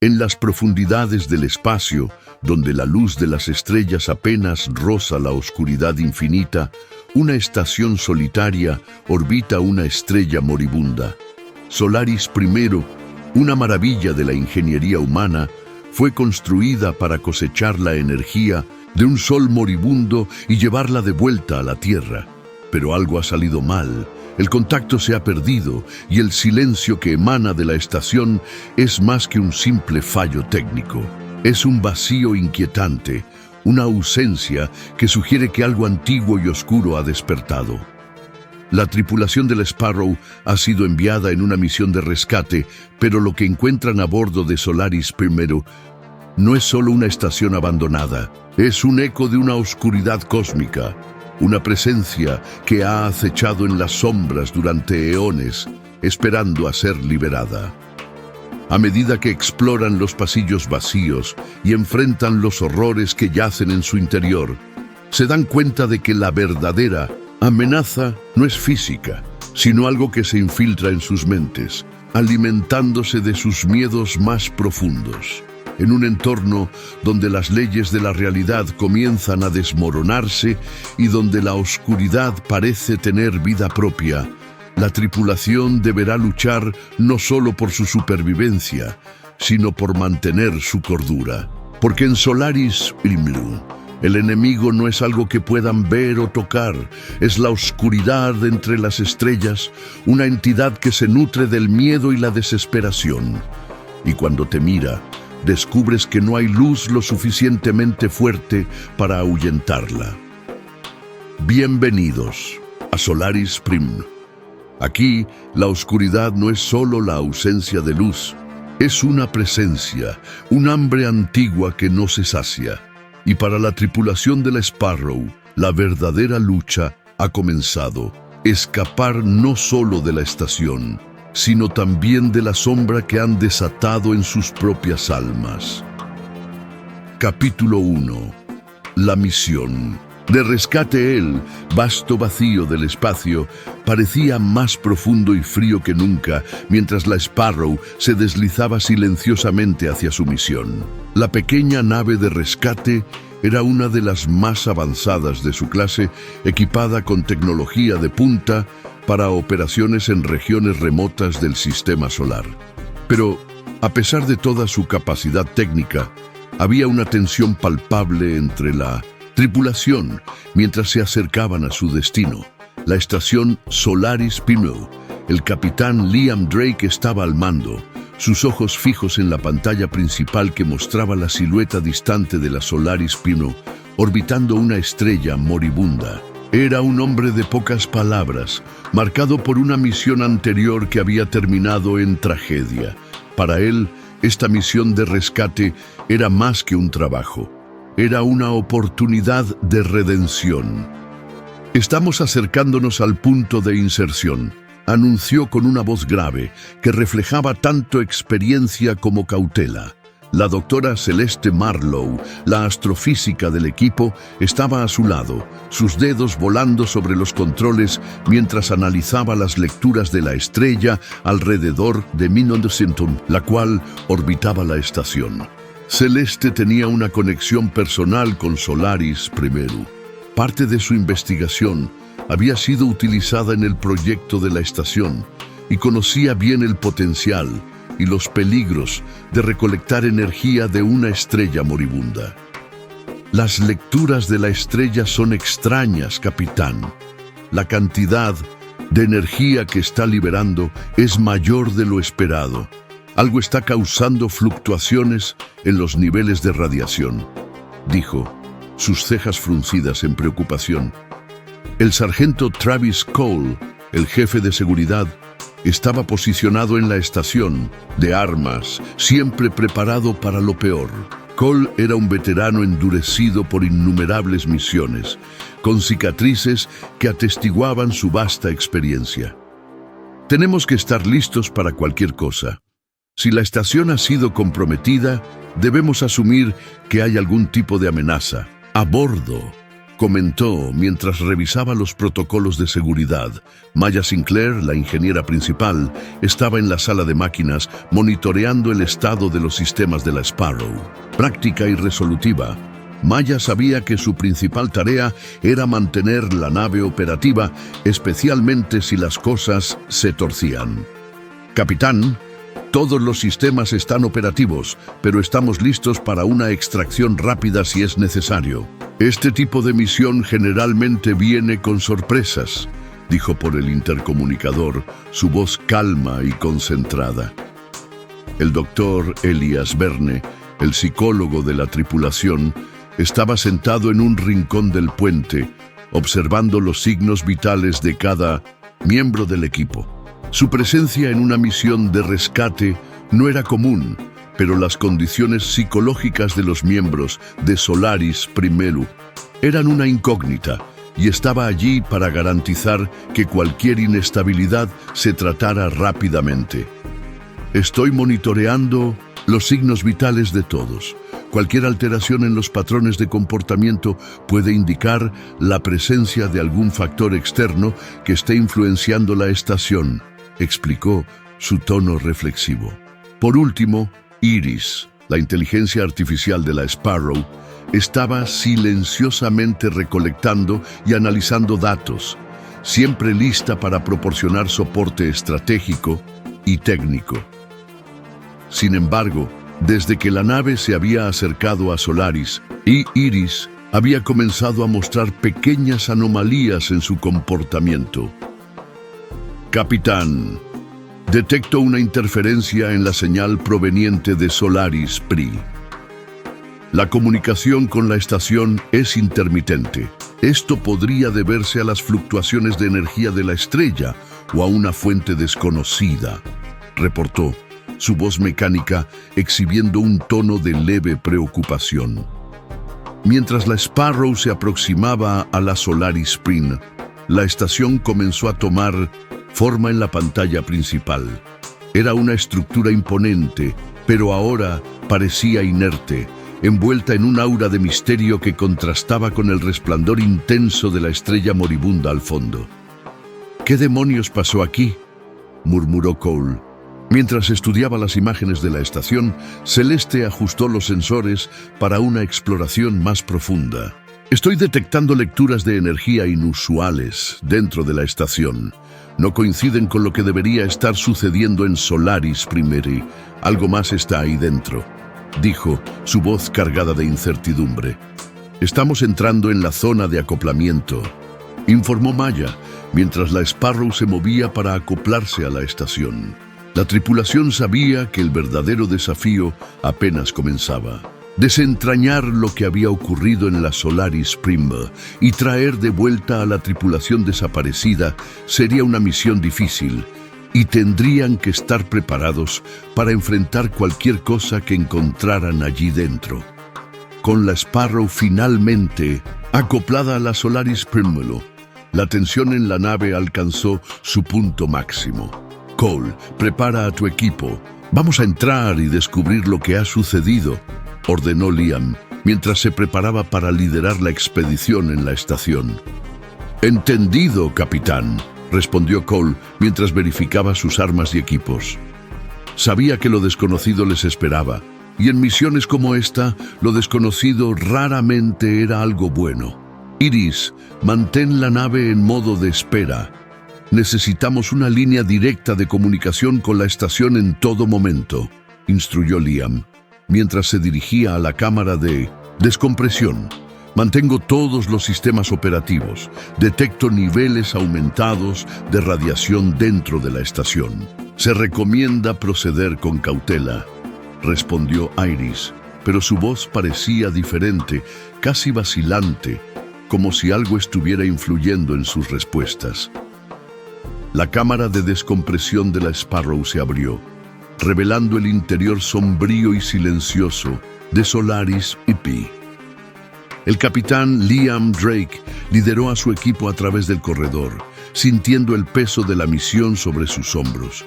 En las profundidades del espacio, donde la luz de las estrellas apenas roza la oscuridad infinita, una estación solitaria orbita una estrella moribunda. Solaris I, una maravilla de la ingeniería humana, fue construida para cosechar la energía de un sol moribundo y llevarla de vuelta a la Tierra. Pero algo ha salido mal. El contacto se ha perdido y el silencio que emana de la estación es más que un simple fallo técnico. Es un vacío inquietante, una ausencia que sugiere que algo antiguo y oscuro ha despertado. La tripulación del Sparrow ha sido enviada en una misión de rescate, pero lo que encuentran a bordo de Solaris I no es solo una estación abandonada, es un eco de una oscuridad cósmica. Una presencia que ha acechado en las sombras durante eones, esperando a ser liberada. A medida que exploran los pasillos vacíos y enfrentan los horrores que yacen en su interior, se dan cuenta de que la verdadera amenaza no es física, sino algo que se infiltra en sus mentes, alimentándose de sus miedos más profundos. En un entorno donde las leyes de la realidad comienzan a desmoronarse y donde la oscuridad parece tener vida propia, la tripulación deberá luchar no solo por su supervivencia, sino por mantener su cordura. Porque en Solaris I, el enemigo no es algo que puedan ver o tocar, es la oscuridad entre las estrellas, una entidad que se nutre del miedo y la desesperación. Y cuando te mira, descubres que no hay luz lo suficientemente fuerte para ahuyentarla. Bienvenidos a Solaris I. Aquí, la oscuridad no es solo la ausencia de luz, es una presencia, un hambre antigua que no se sacia. Y para la tripulación de la Sparrow, la verdadera lucha ha comenzado. Escapar no solo de la estación, sino también de la sombra que han desatado en sus propias almas. Capítulo 1. La misión. De rescate el vasto vacío del espacio parecía más profundo y frío que nunca, mientras la Sparrow se deslizaba silenciosamente hacia su misión. La pequeña nave de rescate era una de las más avanzadas de su clase, equipada con tecnología de punta para operaciones en regiones remotas del sistema solar. Pero, a pesar de toda su capacidad técnica, había una tensión palpable entre la tripulación mientras se acercaban a su destino. La estación Solaris I. El capitán Liam Drake estaba al mando, sus ojos fijos en la pantalla principal que mostraba la silueta distante de la Solaris I, orbitando una estrella moribunda. Era un hombre de pocas palabras, marcado por una misión anterior que había terminado en tragedia. Para él, esta misión de rescate era más que un trabajo. Era una oportunidad de redención. «Estamos acercándonos al punto de inserción», anunció con una voz grave que reflejaba tanto experiencia como cautela. La doctora Celeste Marlowe, la astrofísica del equipo, estaba a su lado, sus dedos volando sobre los controles mientras analizaba las lecturas de la estrella alrededor de 1900, la cual orbitaba la estación. Celeste tenía una conexión personal con Solaris I. Parte de su investigación había sido utilizada en el proyecto de la estación y conocía bien el potencial y los peligros de recolectar energía de una estrella moribunda. Las lecturas de la estrella son extrañas, capitán. La cantidad de energía que está liberando es mayor de lo esperado. Algo está causando fluctuaciones en los niveles de radiación, dijo, sus cejas fruncidas en preocupación. El sargento Travis Cole, el jefe de seguridad, estaba posicionado en la estación de armas, siempre preparado para lo peor. Cole era un veterano endurecido por innumerables misiones, con cicatrices que atestiguaban su vasta experiencia. Tenemos que estar listos para cualquier cosa. Si la estación ha sido comprometida, debemos asumir que hay algún tipo de amenaza. A bordo, comentó mientras revisaba los protocolos de seguridad. Maya Sinclair, la ingeniera principal, estaba en la sala de máquinas monitoreando el estado de los sistemas de la Sparrow. Práctica y resolutiva, Maya sabía que su principal tarea era mantener la nave operativa, especialmente si las cosas se torcían. Capitán, todos los sistemas están operativos, pero estamos listos para una extracción rápida si es necesario. Este tipo de misión generalmente viene con sorpresas, dijo por el intercomunicador, su voz calma y concentrada. El doctor Elias Verne, el psicólogo de la tripulación, estaba sentado en un rincón del puente, observando los signos vitales de cada miembro del equipo. Su presencia en una misión de rescate no era común, pero las condiciones psicológicas de los miembros de Solaris Primelu eran una incógnita y estaba allí para garantizar que cualquier inestabilidad se tratara rápidamente. Estoy monitoreando los signos vitales de todos. Cualquier alteración en los patrones de comportamiento puede indicar la presencia de algún factor externo que esté influenciando la estación, explicó, su tono reflexivo. Por último, Iris, la inteligencia artificial de la Sparrow, estaba silenciosamente recolectando y analizando datos, siempre lista para proporcionar soporte estratégico y técnico. Sin embargo, desde que la nave se había acercado a Solaris, Iris había comenzado a mostrar pequeñas anomalías en su comportamiento. Capitán, detecto una interferencia en la señal proveniente de Solaris Pri. La comunicación con la estación es intermitente. Esto podría deberse a las fluctuaciones de energía de la estrella o a una fuente desconocida, reportó, su voz mecánica exhibiendo un tono de leve preocupación. Mientras la Sparrow se aproximaba a la Solaris Spring, la estación comenzó a tomar forma en la pantalla principal. Era una estructura imponente, pero ahora parecía inerte, envuelta en un aura de misterio que contrastaba con el resplandor intenso de la estrella moribunda al fondo. ¿Qué demonios pasó aquí?, murmuró Cole. Mientras estudiaba las imágenes de la estación, Celeste ajustó los sensores para una exploración más profunda. Estoy detectando lecturas de energía inusuales dentro de la estación. No coinciden con lo que debería estar sucediendo en Solaris Primeri. Algo más está ahí dentro, dijo, su voz cargada de incertidumbre. Estamos entrando en la zona de acoplamiento, informó Maya, mientras la Sparrow se movía para acoplarse a la estación. La tripulación sabía que el verdadero desafío apenas comenzaba. Desentrañar lo que había ocurrido en la Solaris Prima y traer de vuelta a la tripulación desaparecida sería una misión difícil, y tendrían que estar preparados para enfrentar cualquier cosa que encontraran allí dentro. Con la Sparrow finalmente acoplada a la Solaris Primulu, la tensión en la nave alcanzó su punto máximo. Cole, prepara a tu equipo. Vamos a entrar y descubrir lo que ha sucedido, ordenó Liam, mientras se preparaba para liderar la expedición en la estación. Entendido, capitán, respondió Cole mientras verificaba sus armas y equipos. Sabía que lo desconocido les esperaba, y en misiones como esta, lo desconocido raramente era algo bueno. Iris, mantén la nave en modo de espera. Necesitamos una línea directa de comunicación con la estación en todo momento, instruyó Liam, mientras se dirigía a la cámara de descompresión. Mantengo todos los sistemas operativos. Detecto niveles aumentados de radiación dentro de la estación. Se recomienda proceder con cautela, respondió Iris, pero su voz parecía diferente, casi vacilante, como si algo estuviera influyendo en sus respuestas. La cámara de descompresión de la Sparrow se abrió, revelando el interior sombrío y silencioso de Solaris Pi. El capitán Liam Drake lideró a su equipo a través del corredor, sintiendo el peso de la misión sobre sus hombros.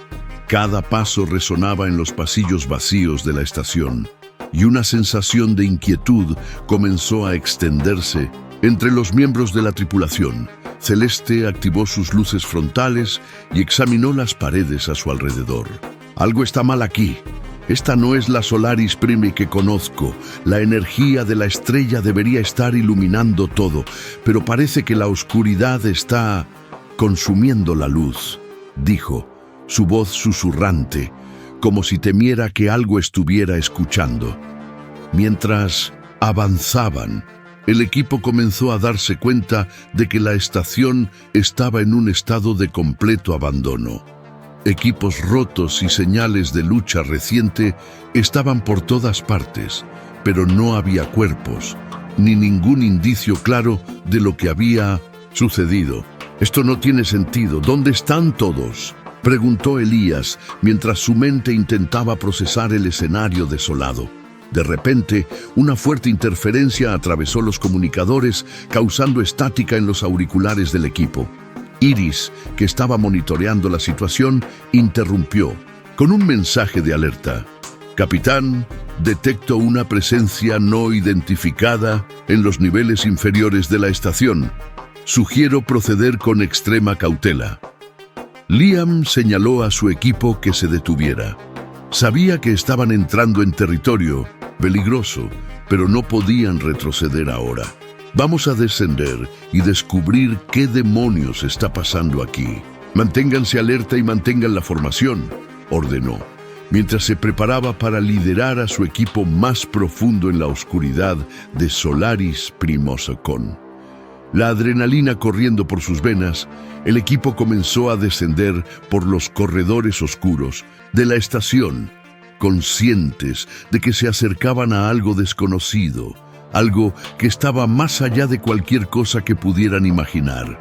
Cada paso resonaba en los pasillos vacíos de la estación, y una sensación de inquietud comenzó a extenderse Entre los miembros de la tripulación, Celeste activó sus luces frontales y examinó las paredes a su alrededor. Algo está mal aquí. Esta no es la Solaris Prime que conozco. La energía de la estrella debería estar iluminando todo, pero parece que la oscuridad está consumiendo la luz, dijo, su voz susurrante, como si temiera que algo estuviera escuchando. Mientras avanzaban, el equipo comenzó a darse cuenta de que la estación estaba en un estado de completo abandono. Equipos rotos y señales de lucha reciente estaban por todas partes, pero no había cuerpos, ni ningún indicio claro de lo que había sucedido. «Esto no tiene sentido. ¿Dónde están todos?», preguntó Elías, mientras su mente intentaba procesar el escenario desolado. De repente, una fuerte interferencia atravesó los comunicadores, causando estática en los auriculares del equipo. Iris, que estaba monitoreando la situación, interrumpió con un mensaje de alerta. «Capitán, detecto una presencia no identificada en los niveles inferiores de la estación. Sugiero proceder con extrema cautela». Liam señaló a su equipo que se detuviera. Sabía que estaban entrando en territorio peligroso, pero no podían retroceder ahora. «Vamos a descender y descubrir qué demonios está pasando aquí. Manténganse alerta y mantengan la formación», ordenó, mientras se preparaba para liderar a su equipo más profundo en la oscuridad de Solaris Primosocon. La adrenalina corriendo por sus venas, el equipo comenzó a descender por los corredores oscuros de la estación, conscientes de que se acercaban a algo desconocido, algo que estaba más allá de cualquier cosa que pudieran imaginar.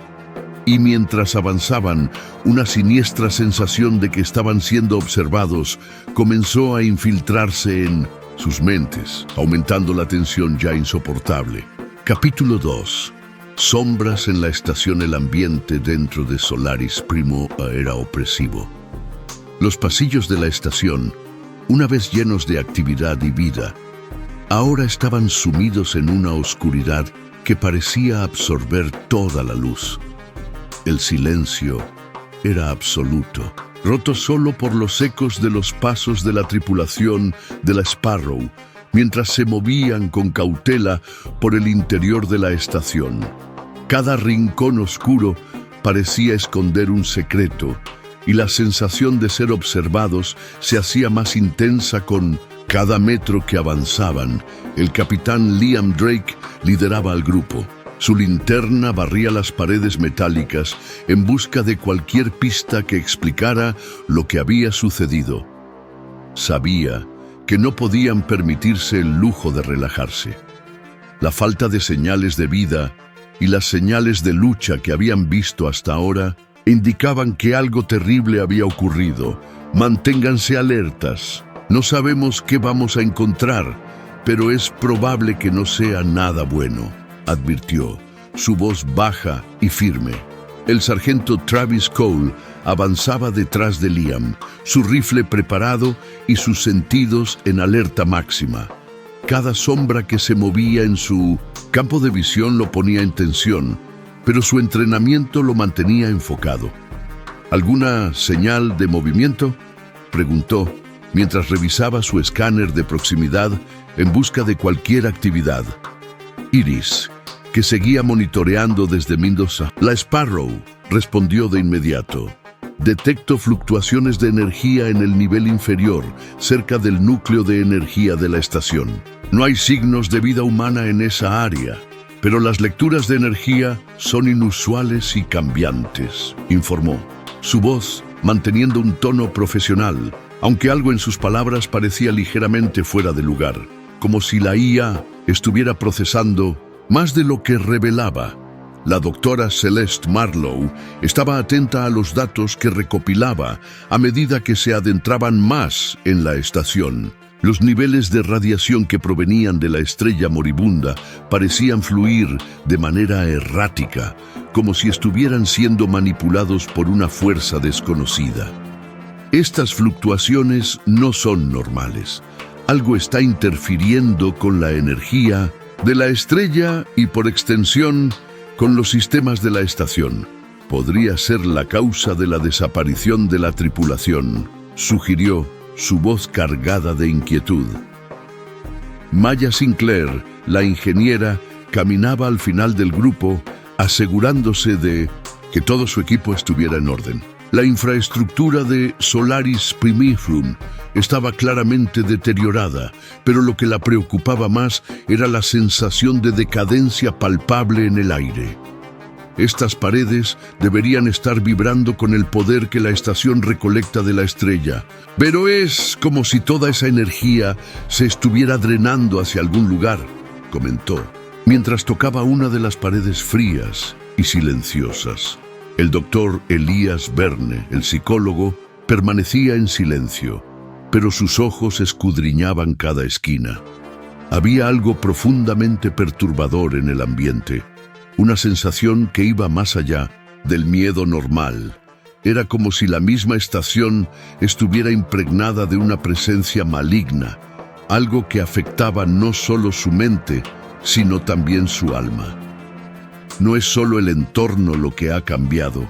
Y mientras avanzaban, una siniestra sensación de que estaban siendo observados comenzó a infiltrarse en sus mentes, aumentando la tensión ya insoportable. Capítulo 2. Sombras en la estación. El ambiente dentro de Solaris Primo era opresivo. Los pasillos de la estación, una vez llenos de actividad y vida, ahora estaban sumidos en una oscuridad que parecía absorber toda la luz. El silencio era absoluto, roto solo por los ecos de los pasos de la tripulación de la Sparrow, mientras se movían con cautela por el interior de la estación. Cada rincón oscuro parecía esconder un secreto, y la sensación de ser observados se hacía más intensa con cada metro que avanzaban. El capitán Liam Drake lideraba al grupo. Su linterna barría las paredes metálicas en busca de cualquier pista que explicara lo que había sucedido. Sabía que no podían permitirse el lujo de relajarse. La falta de señales de vida y las señales de lucha que habían visto hasta ahora indicaban que algo terrible había ocurrido. «Manténganse alertas. No sabemos qué vamos a encontrar, pero es probable que no sea nada bueno», advirtió, su voz baja y firme. El sargento Travis Cole avanzaba detrás de Liam, su rifle preparado y sus sentidos en alerta máxima. Cada sombra que se movía en su campo de visión lo ponía en tensión, pero su entrenamiento lo mantenía enfocado. «¿Alguna señal de movimiento?», preguntó, mientras revisaba su escáner de proximidad en busca de cualquier actividad. Iris, que seguía monitoreando desde Mendoza. «La Sparrow», respondió de inmediato. «Detecto fluctuaciones de energía en el nivel inferior, cerca del núcleo de energía de la estación. No hay signos de vida humana en esa área, pero las lecturas de energía son inusuales y cambiantes», informó, su voz manteniendo un tono profesional, aunque algo en sus palabras parecía ligeramente fuera de lugar, como si la IA estuviera procesando más de lo que revelaba. La doctora Celeste Marlowe estaba atenta a los datos que recopilaba a medida que se adentraban más en la estación. Los niveles de radiación que provenían de la estrella moribunda parecían fluir de manera errática, como si estuvieran siendo manipulados por una fuerza desconocida. «Estas fluctuaciones no son normales. Algo está interfiriendo con la energía de la estrella y, por extensión, con los sistemas de la estación. Podría ser la causa de la desaparición de la tripulación, sugirió, su voz cargada de inquietud. Maya Sinclair, la ingeniera, caminaba al final del grupo, asegurándose de que todo su equipo estuviera en orden. La infraestructura de Solaris Primifluum estaba claramente deteriorada, pero lo que la preocupaba más era la sensación de decadencia palpable en el aire. Estas paredes deberían estar vibrando con el poder que la estación recolecta de la estrella, pero es como si toda esa energía se estuviera drenando hacia algún lugar, comentó, mientras tocaba una de las paredes frías y silenciosas. El doctor Elías Verne, el psicólogo, permanecía en silencio, pero sus ojos escudriñaban cada esquina. Había algo profundamente perturbador en el ambiente, una sensación que iba más allá del miedo normal. Era como si la misma estación estuviera impregnada de una presencia maligna, algo que afectaba no solo su mente, sino también su alma. No es solo el entorno lo que ha cambiado.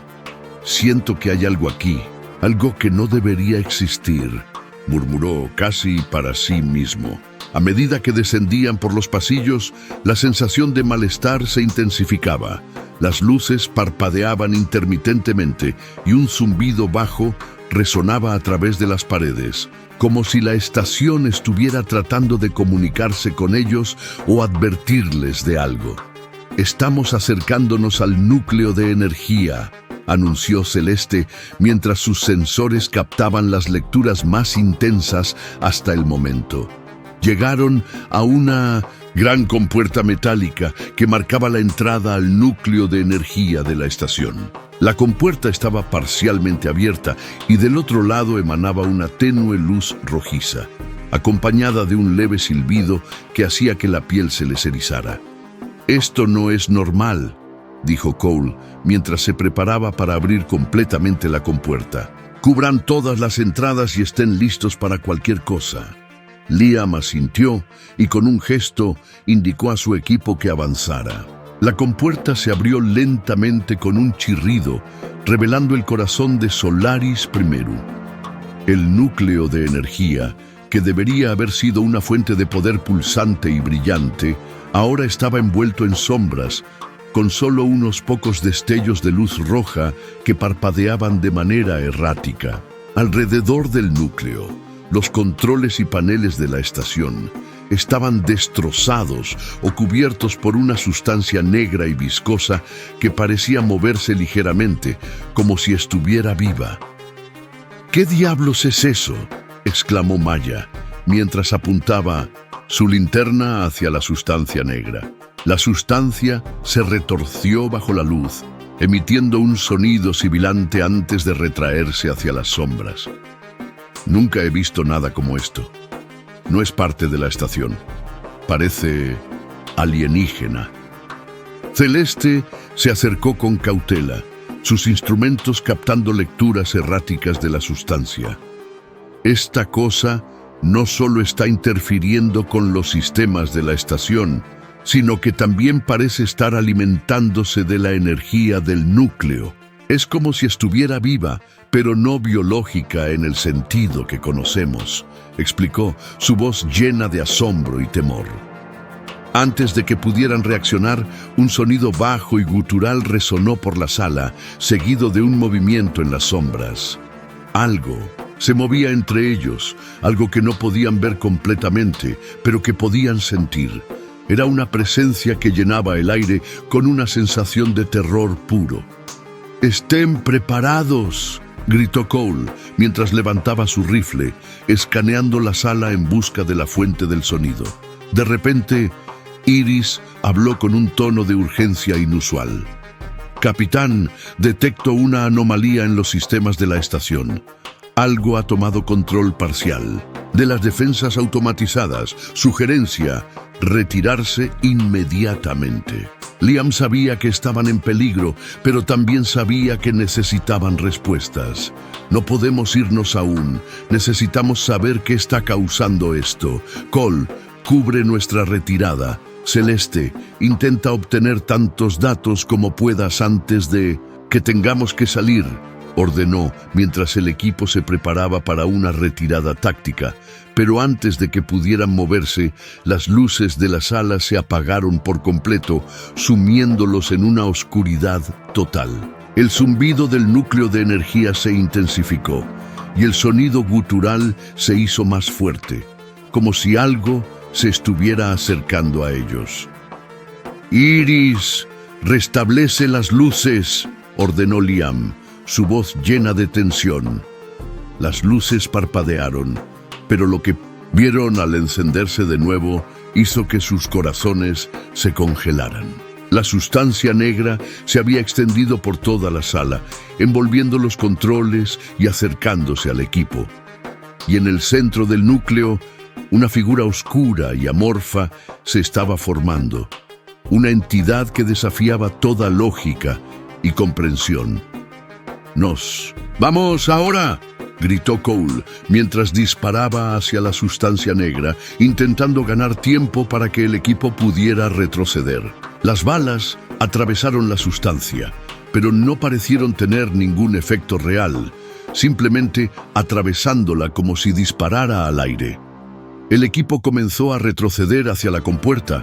Siento que hay algo aquí, algo que no debería existir, murmuró casi para sí mismo. A medida que descendían por los pasillos, la sensación de malestar se intensificaba. Las luces parpadeaban intermitentemente y un zumbido bajo resonaba a través de las paredes, como si la estación estuviera tratando de comunicarse con ellos o advertirles de algo. «Estamos acercándonos al núcleo de energía», anunció Celeste mientras sus sensores captaban las lecturas más intensas hasta el momento. Llegaron a una gran compuerta metálica que marcaba la entrada al núcleo de energía de la estación. La compuerta estaba parcialmente abierta y del otro lado emanaba una tenue luz rojiza, acompañada de un leve silbido que hacía que la piel se les erizara. «Esto no es normal», dijo Cole, mientras se preparaba para abrir completamente la compuerta. «Cubran todas las entradas y estén listos para cualquier cosa». Liam asintió y con un gesto indicó a su equipo que avanzara. La compuerta se abrió lentamente con un chirrido, revelando el corazón de Solaris Primero. El núcleo de energía, que debería haber sido una fuente de poder pulsante y brillante, ahora estaba envuelto en sombras, con solo unos pocos destellos de luz roja que parpadeaban de manera errática. Alrededor del núcleo, los controles y paneles de la estación estaban destrozados o cubiertos por una sustancia negra y viscosa que parecía moverse ligeramente, como si estuviera viva. «¿Qué diablos es eso?», exclamó Maya, mientras apuntaba su linterna hacia la sustancia negra. La sustancia se retorció bajo la luz, emitiendo un sonido sibilante antes de retraerse hacia las sombras. «Nunca he visto nada como esto. No es parte de la estación. Parece alienígena». Celeste se acercó con cautela, sus instrumentos captando lecturas erráticas de la sustancia. «Esta cosa no solo está interfiriendo con los sistemas de la estación, sino que también parece estar alimentándose de la energía del núcleo. Es como si estuviera viva, pero no biológica en el sentido que conocemos», explicó, su voz llena de asombro y temor. Antes de que pudieran reaccionar, un sonido bajo y gutural resonó por la sala, seguido de un movimiento en las sombras. Algo se movía entre ellos, algo que no podían ver completamente, pero que podían sentir. Era una presencia que llenaba el aire con una sensación de terror puro. «¡Estén preparados!», gritó Cole, mientras levantaba su rifle, escaneando la sala en busca de la fuente del sonido. De repente, Iris habló con un tono de urgencia inusual. «Capitán, detecto una anomalía en los sistemas de la estación. Algo ha tomado control parcial de las defensas automatizadas. Sugerencia: retirarse inmediatamente». Liam sabía que estaban en peligro, pero también sabía que necesitaban respuestas. «No podemos irnos aún. Necesitamos saber qué está causando esto. Cole, cubre nuestra retirada. Celeste, intenta obtener tantos datos como puedas antes de que tengamos que salir, ordenó mientras el equipo se preparaba para una retirada táctica. Pero antes de que pudieran moverse, las luces de la sala se apagaron por completo, sumiéndolos en una oscuridad total. El zumbido del núcleo de energía se intensificó y el sonido gutural se hizo más fuerte, como si algo se estuviera acercando a ellos. «Iris, restablece las luces», ordenó Liam, su voz llena de tensión. Las luces parpadearon, pero lo que vieron al encenderse de nuevo hizo que sus corazones se congelaran. La sustancia negra se había extendido por toda la sala, envolviendo los controles y acercándose al equipo. Y en el centro del núcleo, una figura oscura y amorfa se estaba formando, una entidad que desafiaba toda lógica y comprensión. «¡Vamos ahora!», gritó Cole mientras disparaba hacia la sustancia negra, intentando ganar tiempo para que el equipo pudiera retroceder. Las balas atravesaron la sustancia, pero no parecieron tener ningún efecto real, simplemente atravesándola como si disparara al aire. El equipo comenzó a retroceder hacia la compuerta,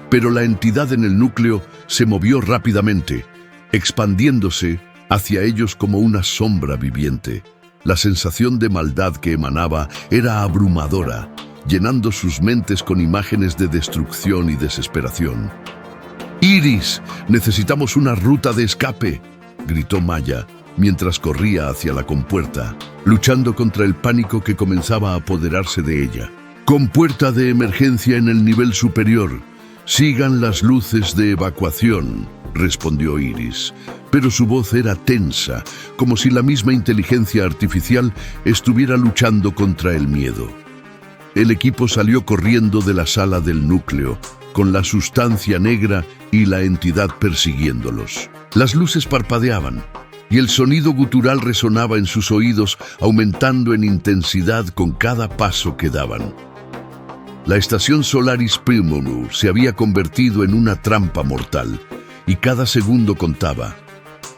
pero la entidad en el núcleo se movió rápidamente, expandiéndose hacia ellos como una sombra viviente. La sensación de maldad que emanaba era abrumadora, llenando sus mentes con imágenes de destrucción y desesperación. «Iris, necesitamos una ruta de escape», gritó Maya, mientras corría hacia la compuerta, luchando contra el pánico que comenzaba a apoderarse de ella. «Compuerta de emergencia en el nivel superior. Sigan las luces de evacuación», respondió Iris, pero su voz era tensa, como si la misma inteligencia artificial estuviera luchando contra el miedo. El equipo salió corriendo de la sala del núcleo, con la sustancia negra y la entidad persiguiéndolos. Las luces parpadeaban, y el sonido gutural resonaba en sus oídos, aumentando en intensidad con cada paso que daban. La estación Solaris Primum se había convertido en una trampa mortal, y cada segundo contaba.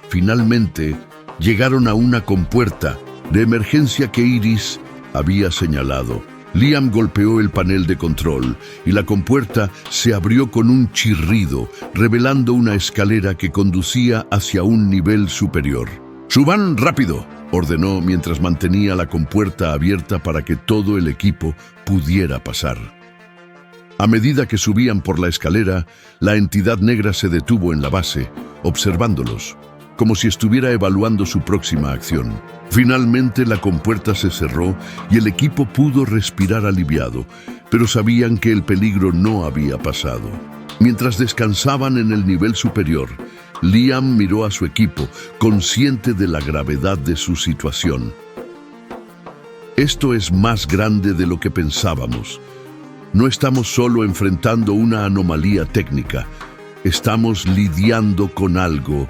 Finalmente, llegaron a una compuerta de emergencia que Iris había señalado. Liam golpeó el panel de control y la compuerta se abrió con un chirrido, revelando una escalera que conducía hacia un nivel superior. «¡Suban rápido!», ordenó mientras mantenía la compuerta abierta para que todo el equipo pudiera pasar. A medida que subían por la escalera, la entidad negra se detuvo en la base, observándolos, como si estuviera evaluando su próxima acción. Finalmente la compuerta se cerró y el equipo pudo respirar aliviado, pero sabían que el peligro no había pasado. Mientras descansaban en el nivel superior, Liam miró a su equipo, consciente de la gravedad de su situación. «Esto es más grande de lo que pensábamos. No estamos solo enfrentando una anomalía técnica, estamos lidiando con algo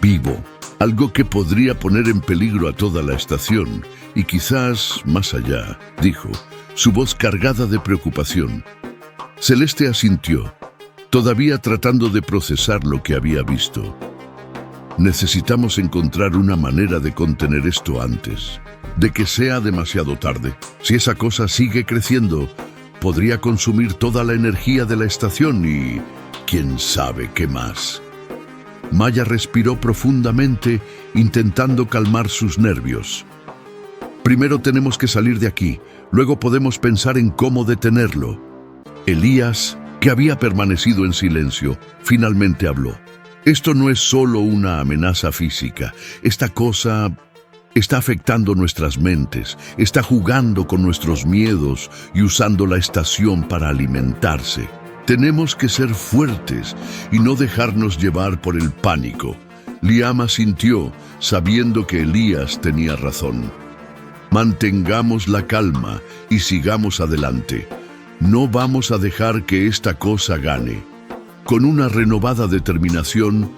vivo, algo que podría poner en peligro a toda la estación, y quizás más allá», dijo, su voz cargada de preocupación. Celeste asintió, todavía tratando de procesar lo que había visto. «Necesitamos encontrar una manera de contener esto antes de que sea demasiado tarde. Si esa cosa sigue creciendo, podría consumir toda la energía de la estación y quién sabe qué más». Maya respiró profundamente, intentando calmar sus nervios. «Primero tenemos que salir de aquí, luego podemos pensar en cómo detenerlo». Elías, que había permanecido en silencio, finalmente habló. «Esto no es solo una amenaza física. Esta cosa está afectando nuestras mentes, está jugando con nuestros miedos y usando la estación para alimentarse. Tenemos que ser fuertes y no dejarnos llevar por el pánico». Liam asintió, sabiendo que Elías tenía razón. «Mantengamos la calma y sigamos adelante. No vamos a dejar que esta cosa gane». Con una renovada determinación,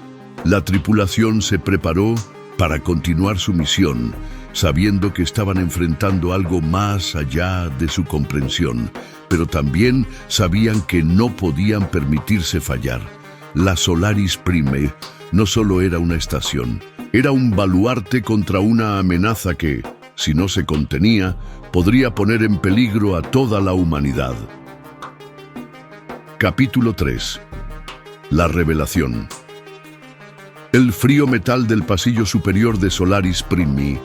la tripulación se preparó para continuar su misión, sabiendo que estaban enfrentando algo más allá de su comprensión, pero también sabían que no podían permitirse fallar. La Solaris Prime no solo era una estación, era un baluarte contra una amenaza que, si no se contenía, podría poner en peligro a toda la humanidad. Capítulo 3. La revelación. El frío metal del pasillo superior de Solaris Prime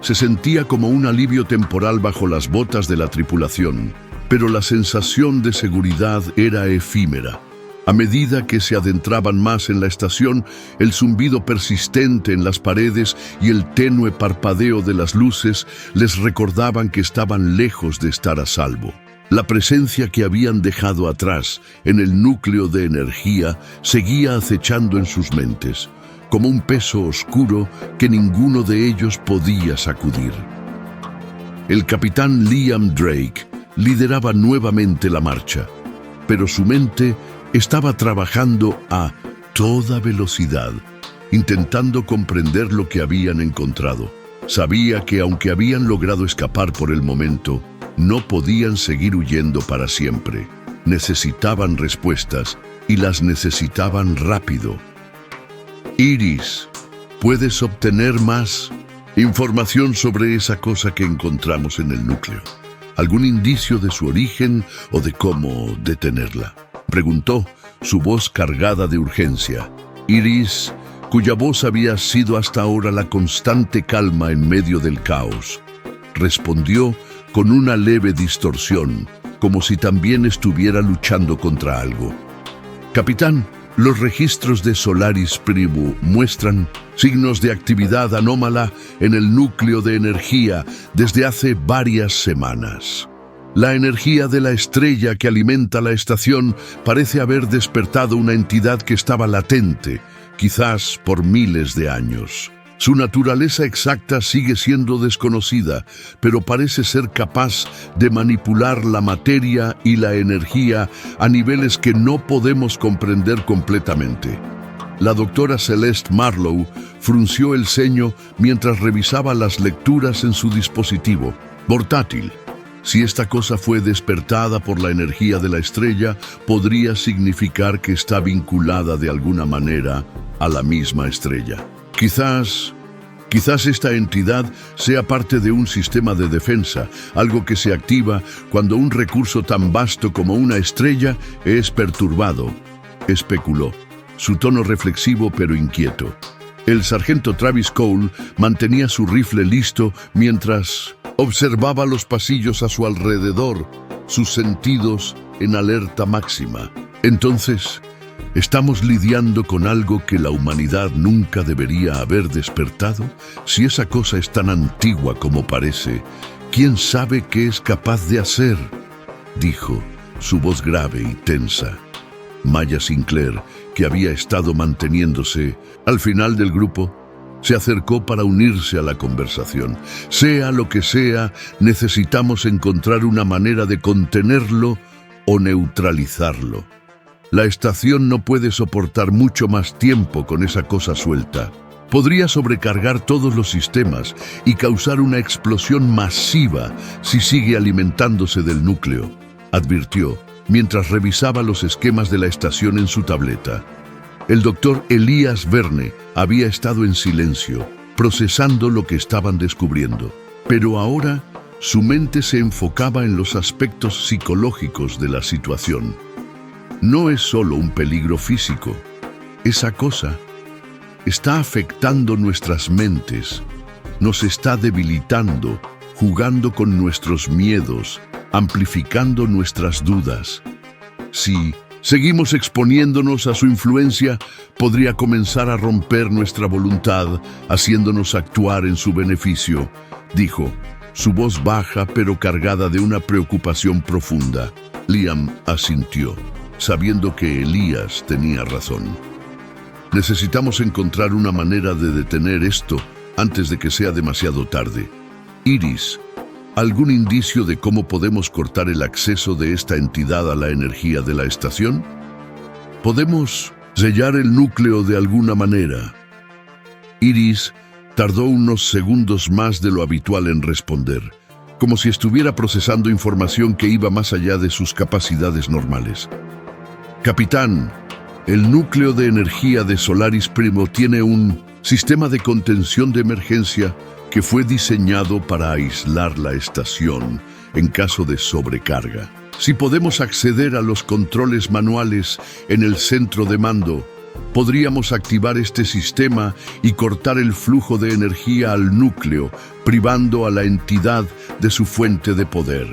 se sentía como un alivio temporal bajo las botas de la tripulación, pero la sensación de seguridad era efímera. A medida que se adentraban más en la estación, el zumbido persistente en las paredes y el tenue parpadeo de las luces les recordaban que estaban lejos de estar a salvo. La presencia que habían dejado atrás en el núcleo de energía seguía acechando en sus mentes, como un peso oscuro que ninguno de ellos podía sacudir. El capitán Liam Drake lideraba nuevamente la marcha, pero su mente estaba trabajando a toda velocidad, intentando comprender lo que habían encontrado. Sabía que aunque habían logrado escapar por el momento, no podían seguir huyendo para siempre. Necesitaban respuestas y las necesitaban rápido. Iris, ¿puedes obtener más información sobre esa cosa que encontramos en el núcleo? ¿Algún indicio de su origen o de cómo detenerla?, preguntó, su voz cargada de urgencia. Iris, cuya voz había sido hasta ahora la constante calma en medio del caos, respondió con una leve distorsión, como si también estuviera luchando contra algo. Capitán, los registros de Solaris Prime muestran signos de actividad anómala en el núcleo de energía desde hace varias semanas. La energía de la estrella que alimenta la estación parece haber despertado una entidad que estaba latente, quizás por miles de años. Su naturaleza exacta sigue siendo desconocida, pero parece ser capaz de manipular la materia y la energía a niveles que no podemos comprender completamente. La doctora Celeste Marlowe frunció el ceño mientras revisaba las lecturas en su dispositivo portátil. Si esta cosa fue despertada por la energía de la estrella, podría significar que está vinculada de alguna manera a la misma estrella. Quizás esta entidad sea parte de un sistema de defensa, algo que se activa cuando un recurso tan vasto como una estrella es perturbado, especuló, su tono reflexivo pero inquieto. El sargento Travis Cole mantenía su rifle listo mientras observaba los pasillos a su alrededor, sus sentidos en alerta máxima. Entonces, ¿estamos lidiando con algo que la humanidad nunca debería haber despertado? Si esa cosa es tan antigua como parece, ¿quién sabe qué es capaz de hacer?, dijo, su voz grave y tensa. Maya Sinclair, que había estado manteniéndose al final del grupo, se acercó para unirse a la conversación. Sea lo que sea, necesitamos encontrar una manera de contenerlo o neutralizarlo. La estación no puede soportar mucho más tiempo con esa cosa suelta. Podría sobrecargar todos los sistemas y causar una explosión masiva si sigue alimentándose del núcleo, advirtió, mientras revisaba los esquemas de la estación en su tableta. El doctor Elías Verne había estado en silencio, procesando lo que estaban descubriendo. Pero ahora, su mente se enfocaba en los aspectos psicológicos de la situación. No es solo un peligro físico. Esa cosa está afectando nuestras mentes, nos está debilitando, jugando con nuestros miedos, amplificando nuestras dudas. Si seguimos exponiéndonos a su influencia, podría comenzar a romper nuestra voluntad, haciéndonos actuar en su beneficio, dijo, su voz baja pero cargada de una preocupación profunda. Liam asintió, sabiendo que Elías tenía razón. Necesitamos encontrar una manera de detener esto antes de que sea demasiado tarde. Iris, ¿algún indicio de cómo podemos cortar el acceso de esta entidad a la energía de la estación? ¿Podemos sellar el núcleo de alguna manera? Iris Tardó unos segundos más de lo habitual en responder, como si estuviera procesando información que iba más allá de sus capacidades normales. Capitán, el núcleo de energía de Solaris Primo tiene un sistema de contención de emergencia que fue diseñado para aislar la estación en caso de sobrecarga. Si podemos acceder a los controles manuales en el centro de mando, podríamos activar este sistema y cortar el flujo de energía al núcleo, privando a la entidad de su fuente de poder.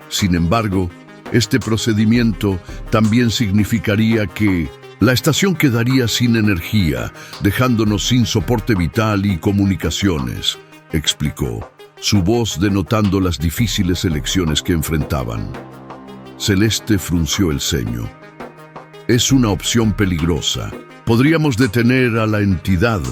Sin embargo, este procedimiento también significaría que la estación quedaría sin energía, dejándonos sin soporte vital y comunicaciones, explicó, su voz denotando las difíciles elecciones que enfrentaban. Celeste frunció el ceño. Es una opción peligrosa. Podríamos detener a la entidad,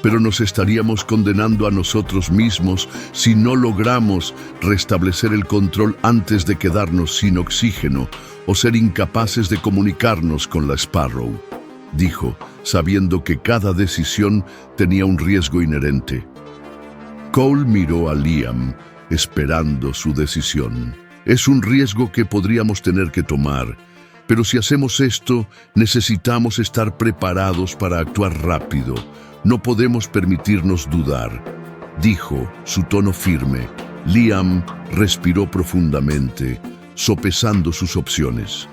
pero nos estaríamos condenando a nosotros mismos si no logramos restablecer el control antes de quedarnos sin oxígeno o ser incapaces de comunicarnos con la Sparrow, dijo, sabiendo que cada decisión tenía un riesgo inherente. Cole miró a Liam, esperando su decisión. Es un riesgo que podríamos tener que tomar, pero si hacemos esto, necesitamos estar preparados para actuar rápido. No podemos permitirnos dudar, dijo, su tono firme. Liam respiró profundamente, sopesando sus opciones.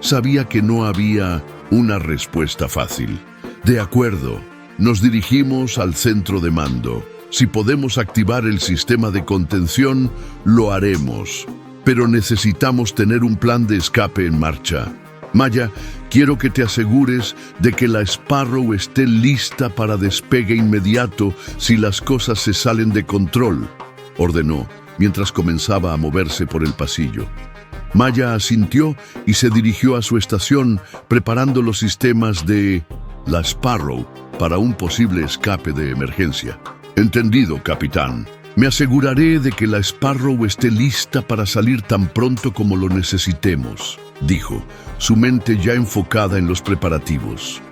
Sabía que no había una respuesta fácil. De acuerdo, nos dirigimos al centro de mando. Si podemos activar el sistema de contención, lo haremos. Pero necesitamos tener un plan de escape en marcha. Maya, quiero que te asegures de que la Sparrow esté lista para despegue inmediato si las cosas se salen de control, ordenó, mientras comenzaba a moverse por el pasillo. Maya asintió y se dirigió a su estación, preparando los sistemas de la Sparrow para un posible escape de emergencia. Entendido, capitán. Me aseguraré de que la Sparrow esté lista para salir tan pronto como lo necesitemos, dijo, su mente ya enfocada en los preparativos.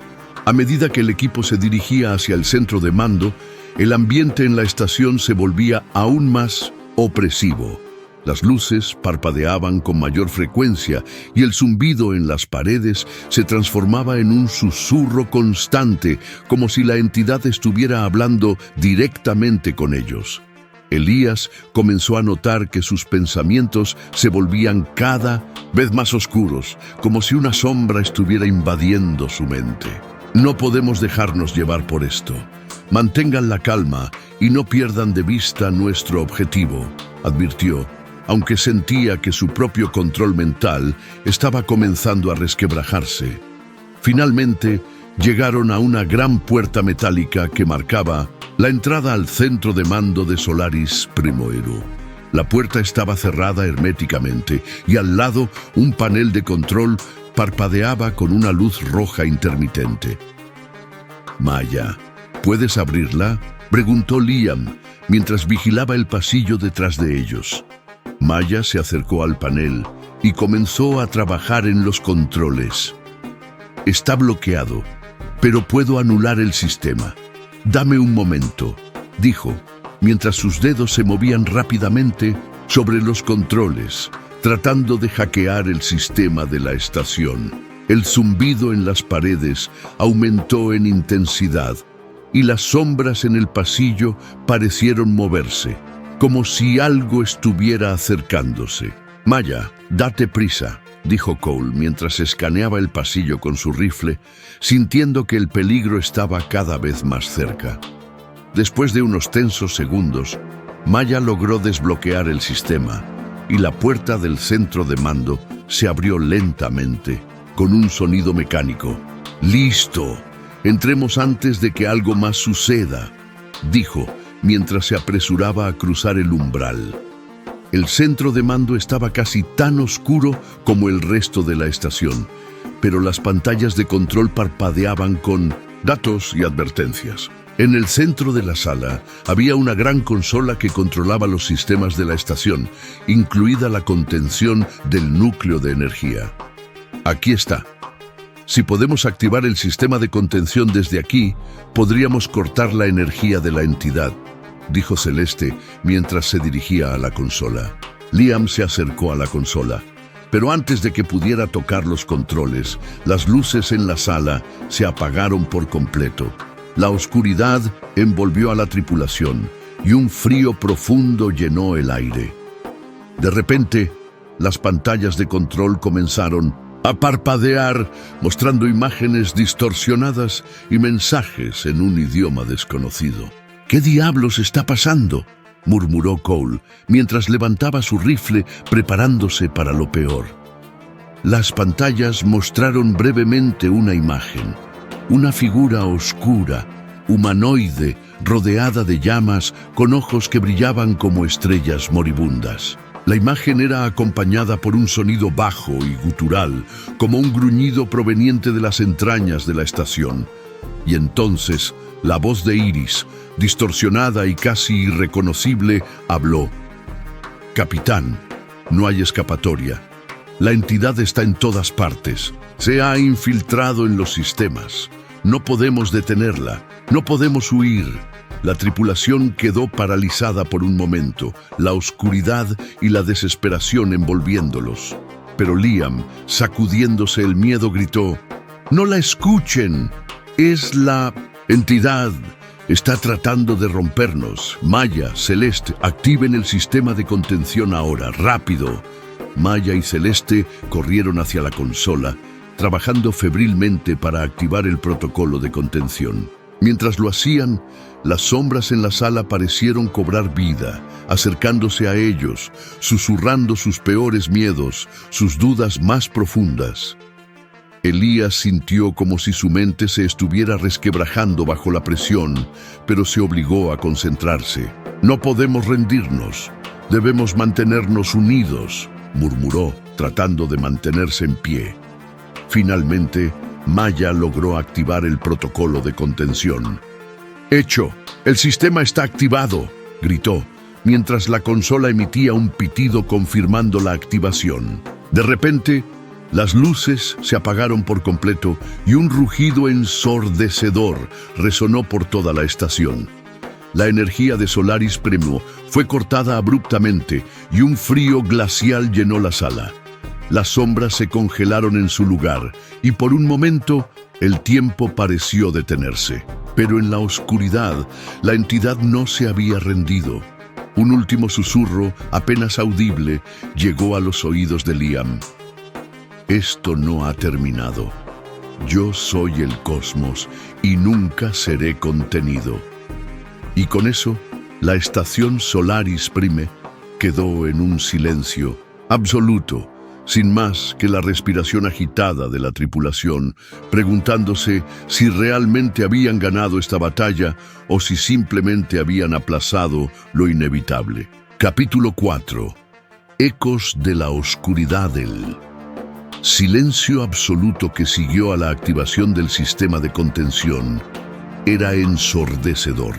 A medida que el equipo se dirigía hacia el centro de mando, el ambiente en la estación se volvía aún más opresivo. Las luces parpadeaban con mayor frecuencia y el zumbido en las paredes se transformaba en un susurro constante, como si la entidad estuviera hablando directamente con ellos. Elías comenzó a notar que sus pensamientos se volvían cada vez más oscuros, como si una sombra estuviera invadiendo su mente. No podemos dejarnos llevar por esto. Mantengan la calma y no pierdan de vista nuestro objetivo, advirtió, aunque sentía que su propio control mental estaba comenzando a resquebrajarse. Finalmente, llegaron a una gran puerta metálica que marcaba la entrada al centro de mando de Solaris Primo. La puerta estaba cerrada herméticamente y al lado un panel de control parpadeaba con una luz roja intermitente. Maya, ¿puedes abrirla?, preguntó Liam, mientras vigilaba el pasillo detrás de ellos. Maya se acercó al panel y comenzó a trabajar en los controles. Está bloqueado, pero puedo anular el sistema. Dame un momento, dijo, mientras sus dedos se movían rápidamente sobre los controles, tratando de hackear el sistema de la estación. El zumbido en las paredes aumentó en intensidad y las sombras en el pasillo parecieron moverse, como si algo estuviera acercándose. Maya, date prisa, dijo Cole mientras escaneaba el pasillo con su rifle, sintiendo que el peligro estaba cada vez más cerca. Después de unos tensos segundos, Maya logró desbloquear el sistema y la puerta del centro de mando se abrió lentamente, con un sonido mecánico. ¡Listo! Entremos antes de que algo más suceda, dijo, mientras se apresuraba a cruzar el umbral. El centro de mando estaba casi tan oscuro como el resto de la estación, pero las pantallas de control parpadeaban con datos y advertencias. En el centro de la sala había una gran consola que controlaba los sistemas de la estación, incluida la contención del núcleo de energía. Aquí está. Si podemos activar el sistema de contención desde aquí, podríamos cortar la energía de la entidad, dijo Celeste mientras se dirigía a la consola. Liam se acercó a la consola, pero antes de que pudiera tocar los controles, las luces en la sala se apagaron por completo. La oscuridad envolvió a la tripulación y un frío profundo llenó el aire. De repente, las pantallas de control comenzaron a parpadear, mostrando imágenes distorsionadas y mensajes en un idioma desconocido. ¿Qué diablos está pasando?, murmuró Cole, mientras levantaba su rifle preparándose para lo peor. Las pantallas mostraron brevemente una imagen, una figura oscura, humanoide, rodeada de llamas, con ojos que brillaban como estrellas moribundas. La imagen era acompañada por un sonido bajo y gutural, como un gruñido proveniente de las entrañas de la estación. Y entonces, la voz de Iris, distorsionada y casi irreconocible, habló. «Capitán, no hay escapatoria. La entidad está en todas partes. Se ha infiltrado en los sistemas. No podemos detenerla. No podemos huir». La tripulación quedó paralizada por un momento, la oscuridad y la desesperación envolviéndolos. Pero Liam, sacudiéndose el miedo, gritó, «¡No la escuchen! Es la entidad. Está tratando de rompernos. Maya, Celeste, activen el sistema de contención ahora, rápido». Maya y Celeste corrieron hacia la consola, trabajando febrilmente para activar el protocolo de contención. Mientras lo hacían, las sombras en la sala parecieron cobrar vida, acercándose a ellos, susurrando sus peores miedos, sus dudas más profundas. Elías sintió como si su mente se estuviera resquebrajando bajo la presión, pero se obligó a concentrarse. «No podemos rendirnos. Debemos mantenernos unidos», murmuró, tratando de mantenerse en pie. Finalmente, Maya logró activar el protocolo de contención. «¡Hecho! ¡El sistema está activado!», gritó, mientras la consola emitía un pitido confirmando la activación. De repente, las luces se apagaron por completo y un rugido ensordecedor resonó por toda la estación. La energía de Solaris Primo fue cortada abruptamente y un frío glacial llenó la sala. Las sombras se congelaron en su lugar y por un momento el tiempo pareció detenerse. Pero en la oscuridad, la entidad no se había rendido. Un último susurro, apenas audible, llegó a los oídos de Liam. «Esto no ha terminado. Yo soy el cosmos y nunca seré contenido». Y con eso, la estación Solaris Prime quedó en un silencio absoluto, sin más que la respiración agitada de la tripulación, preguntándose si realmente habían ganado esta batalla o si simplemente habían aplazado lo inevitable. Capítulo 4. Ecos de la oscuridad del silencio absoluto que siguió a la activación del sistema de contención era ensordecedor.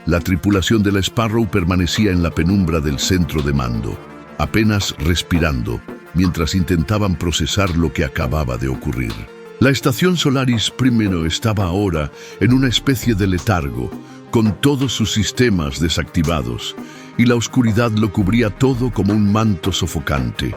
La tripulación de la Sparrow permanecía en la penumbra del centro de mando, apenas respirando, mientras intentaban procesar lo que acababa de ocurrir. La estación Solaris Prime estaba ahora en una especie de letargo, con todos sus sistemas desactivados, y la oscuridad lo cubría todo como un manto sofocante.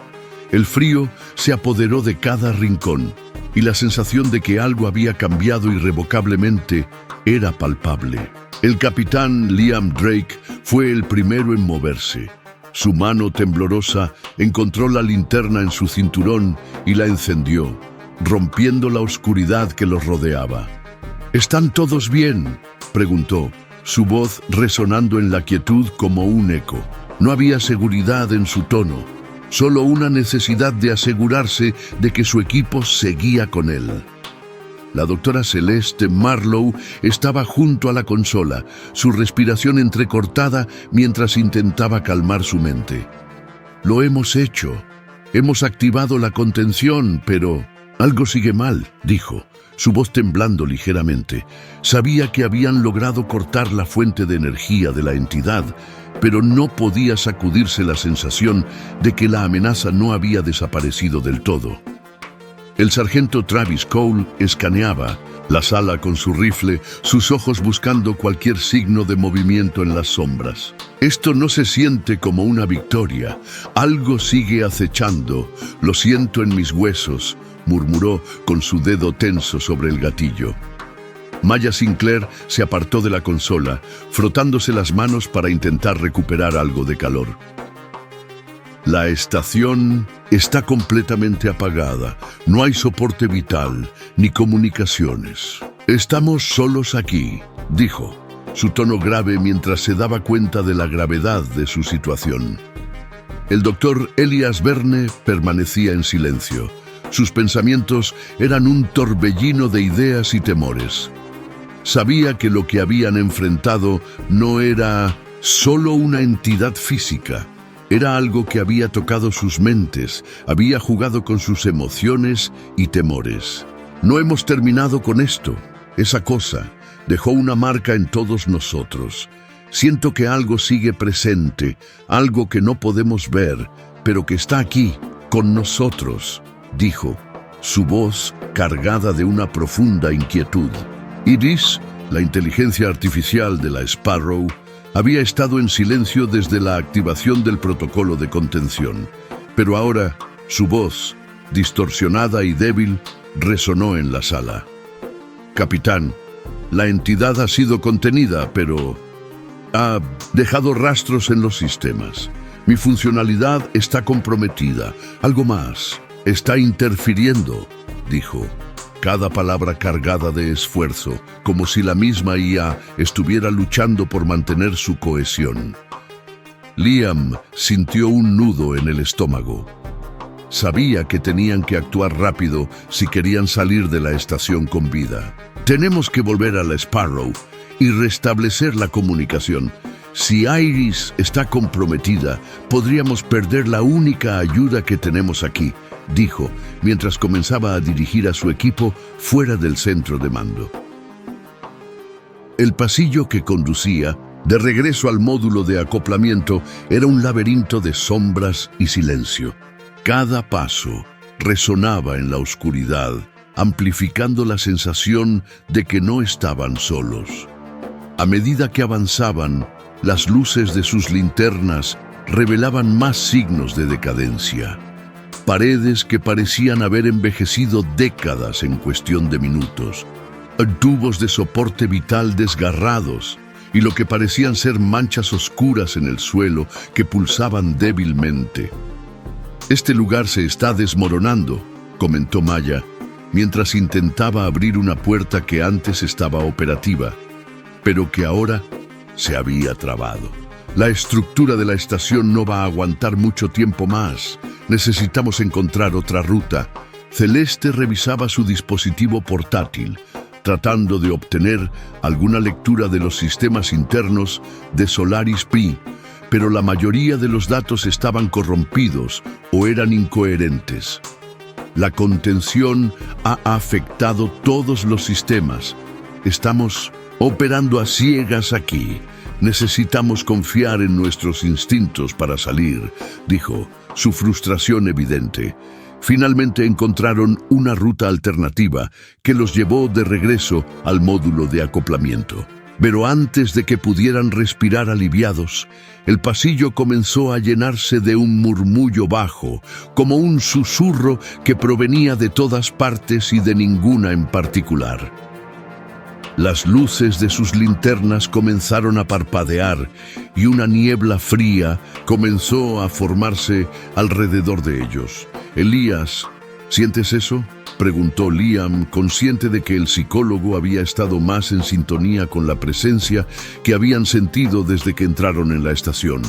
El frío se apoderó de cada rincón, y la sensación de que algo había cambiado irrevocablemente era palpable. El capitán Liam Drake fue el primero en moverse. Su mano temblorosa encontró la linterna en su cinturón y la encendió, rompiendo la oscuridad que los rodeaba. «¿Están todos bien?», preguntó, su voz resonando en la quietud como un eco. No había seguridad en su tono, solo una necesidad de asegurarse de que su equipo seguía con él. La doctora Celeste Marlowe estaba junto a la consola, su respiración entrecortada mientras intentaba calmar su mente. «Lo hemos hecho. Hemos activado la contención, pero algo sigue mal», dijo, su voz temblando ligeramente. Sabía que habían logrado cortar la fuente de energía de la entidad, pero no podía sacudirse la sensación de que la amenaza no había desaparecido del todo. El sargento Travis Cole escaneaba la sala con su rifle, sus ojos buscando cualquier signo de movimiento en las sombras. Esto no se siente como una victoria. Algo sigue acechando. Lo siento en mis huesos, murmuró con su dedo tenso sobre el gatillo. Maya Sinclair se apartó de la consola, frotándose las manos para intentar recuperar algo de calor. La estación está completamente apagada. No hay soporte vital ni comunicaciones. Estamos solos aquí, dijo, su tono grave mientras se daba cuenta de la gravedad de su situación. El doctor Elias Verne permanecía en silencio. Sus pensamientos eran un torbellino de ideas y temores. Sabía que lo que habían enfrentado no era solo una entidad física. Era algo que había tocado sus mentes, había jugado con sus emociones y temores. No hemos terminado con esto. Esa cosa dejó una marca en todos nosotros. Siento que algo sigue presente, algo que no podemos ver, pero que está aquí, con nosotros, dijo, su voz cargada de una profunda inquietud. Iris, la inteligencia artificial de la Sparrow, había estado en silencio desde la activación del protocolo de contención, pero ahora su voz, distorsionada y débil, resonó en la sala. Capitán, la entidad ha sido contenida, pero ha dejado rastros en los sistemas. Mi funcionalidad está comprometida. Algo más, está interfiriendo, dijo. Cada palabra cargada de esfuerzo, como si la misma IA estuviera luchando por mantener su cohesión. Liam sintió un nudo en el estómago. Sabía que tenían que actuar rápido si querían salir de la estación con vida. Tenemos que volver a la Sparrow y restablecer la comunicación. Si Iris está comprometida, podríamos perder la única ayuda que tenemos aquí, dijo, mientras comenzaba a dirigir a su equipo fuera del centro de mando. El pasillo que conducía de regreso al módulo de acoplamiento era un laberinto de sombras y silencio. Cada paso resonaba en la oscuridad, amplificando la sensación de que no estaban solos. A medida que avanzaban, las luces de sus linternas revelaban más signos de decadencia. Paredes que parecían haber envejecido décadas en cuestión de minutos, tubos de soporte vital desgarrados y lo que parecían ser manchas oscuras en el suelo que pulsaban débilmente. Este lugar se está desmoronando, comentó Maya, mientras intentaba abrir una puerta que antes estaba operativa, pero que ahora se había trabado. La estructura de la estación no va a aguantar mucho tiempo más. Necesitamos encontrar otra ruta. Celeste revisaba su dispositivo portátil, tratando de obtener alguna lectura de los sistemas internos de Solaris P, pero la mayoría de los datos estaban corrompidos o eran incoherentes. La contención ha afectado todos los sistemas. Estamos operando a ciegas aquí. Necesitamos confiar en nuestros instintos para salir, dijo, su frustración evidente. Finalmente encontraron una ruta alternativa que los llevó de regreso al módulo de acoplamiento. Pero antes de que pudieran respirar aliviados, el pasillo comenzó a llenarse de un murmullo bajo, como un susurro que provenía de todas partes y de ninguna en particular. Las luces de sus linternas comenzaron a parpadear y una niebla fría comenzó a formarse alrededor de ellos. Elías, ¿sientes eso?, preguntó Liam, consciente de que el psicólogo había estado más en sintonía con la presencia que habían sentido desde que entraron en la estación.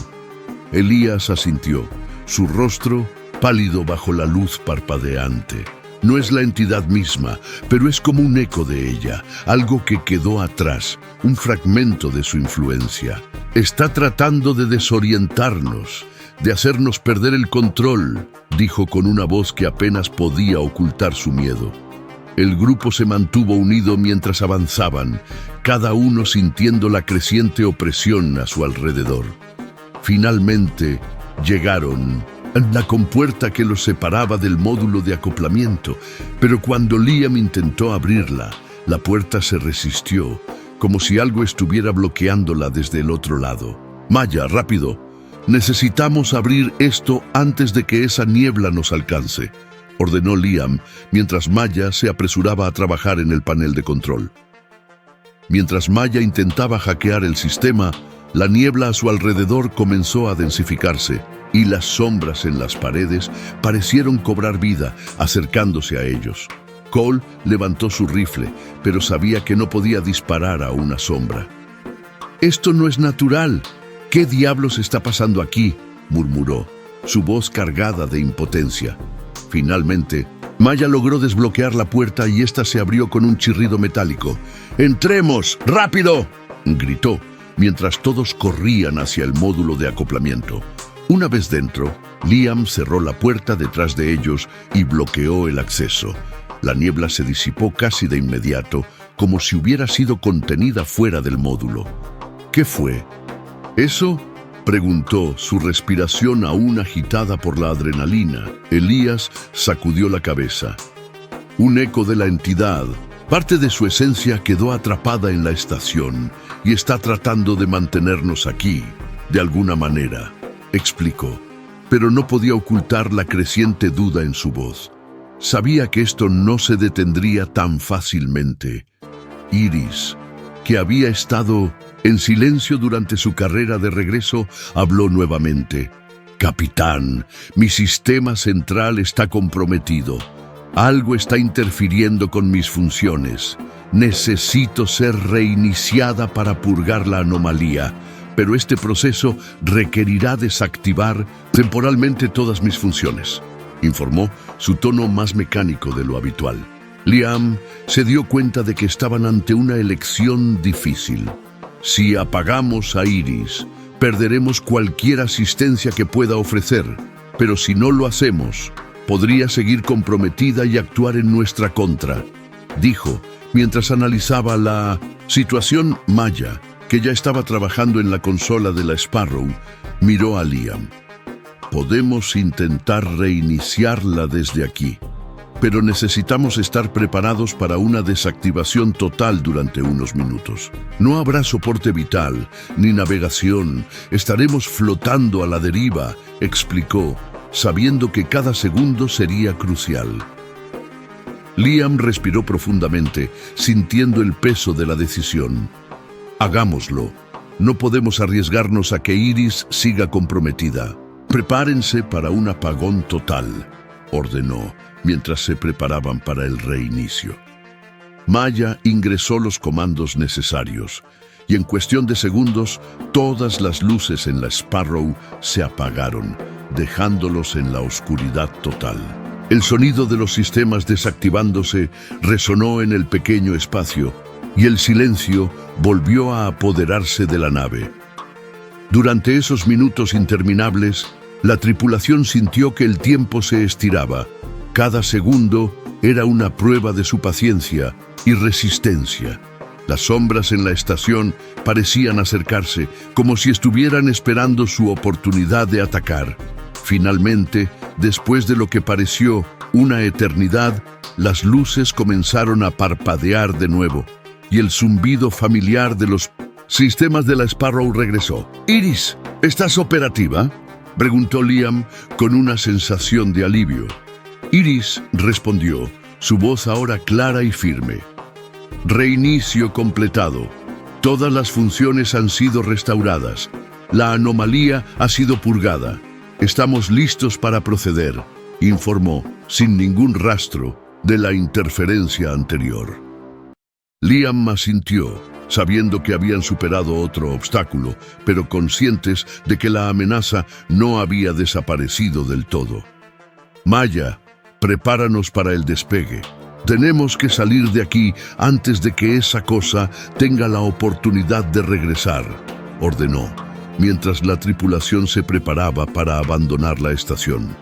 Elías asintió, su rostro pálido bajo la luz parpadeante. No es la entidad misma, pero es como un eco de ella, algo que quedó atrás, un fragmento de su influencia. Está tratando de desorientarnos, de hacernos perder el control, dijo con una voz que apenas podía ocultar su miedo. El grupo se mantuvo unido mientras avanzaban, cada uno sintiendo la creciente opresión a su alrededor. Finalmente llegaron la compuerta que los separaba del módulo de acoplamiento, pero cuando Liam intentó abrirla, la puerta se resistió, como si algo estuviera bloqueándola desde el otro lado. Maya, rápido. Necesitamos abrir esto antes de que esa niebla nos alcance, ordenó Liam, mientras Maya se apresuraba a trabajar en el panel de control. Mientras Maya intentaba hackear el sistema, la niebla a su alrededor comenzó a densificarse y las sombras en las paredes parecieron cobrar vida, acercándose a ellos. Cole levantó su rifle, pero sabía que no podía disparar a una sombra. «Esto no es natural. ¿Qué diablos está pasando aquí?», murmuró, su voz cargada de impotencia. Finalmente, Maya logró desbloquear la puerta y ésta se abrió con un chirrido metálico. «¡Entremos! ¡Rápido!», gritó, mientras todos corrían hacia el módulo de acoplamiento. Una vez dentro, Liam cerró la puerta detrás de ellos y bloqueó el acceso. La niebla se disipó casi de inmediato, como si hubiera sido contenida fuera del módulo. «¿Qué fue?» «¿Eso?», preguntó, su respiración aún agitada por la adrenalina. Elías sacudió la cabeza. «Un eco de la entidad. Parte de su esencia quedó atrapada en la estación y está tratando de mantenernos aquí, de alguna manera», explicó, pero no podía ocultar la creciente duda en su voz. Sabía que esto no se detendría tan fácilmente. Iris, que había estado en silencio durante su carrera de regreso, habló nuevamente. «Capitán, mi sistema central está comprometido. Algo está interfiriendo con mis funciones. Necesito ser reiniciada para purgar la anomalía, pero este proceso requerirá desactivar temporalmente todas mis funciones», informó, su tono más mecánico de lo habitual. Liam se dio cuenta de que estaban ante una elección difícil. Si apagamos a Iris, perderemos cualquier asistencia que pueda ofrecer, pero si no lo hacemos, podría seguir comprometida y actuar en nuestra contra, dijo, mientras analizaba la situación. Maya, que ya estaba trabajando en la consola de la Sparrow, miró a Liam. «Podemos intentar reiniciarla desde aquí, pero necesitamos estar preparados para una desactivación total durante unos minutos. No habrá soporte vital, ni navegación, estaremos flotando a la deriva», explicó, sabiendo que cada segundo sería crucial. Liam respiró profundamente, sintiendo el peso de la decisión. «Hagámoslo. No podemos arriesgarnos a que Iris siga comprometida. Prepárense para un apagón total», ordenó, mientras se preparaban para el reinicio. Maya ingresó los comandos necesarios, y en cuestión de segundos, todas las luces en la Sparrow se apagaron, dejándolos en la oscuridad total. El sonido de los sistemas desactivándose resonó en el pequeño espacio, y el silencio volvió a apoderarse de la nave. Durante esos minutos interminables, la tripulación sintió que el tiempo se estiraba. Cada segundo era una prueba de su paciencia y resistencia. Las sombras en la estación parecían acercarse, como si estuvieran esperando su oportunidad de atacar. Finalmente, después de lo que pareció una eternidad, las luces comenzaron a parpadear de nuevo, y el zumbido familiar de los sistemas de la Sparrow regresó. «Iris, ¿estás operativa?», preguntó Liam con una sensación de alivio. Iris respondió, su voz ahora clara y firme. «Reinicio completado. Todas las funciones han sido restauradas. La anomalía ha sido purgada. Estamos listos para proceder», informó, sin ningún rastro de la interferencia anterior. Liam asintió, sabiendo que habían superado otro obstáculo, pero conscientes de que la amenaza no había desaparecido del todo. «Maya, prepáranos para el despegue. Tenemos que salir de aquí antes de que esa cosa tenga la oportunidad de regresar», ordenó, mientras la tripulación se preparaba para abandonar la estación.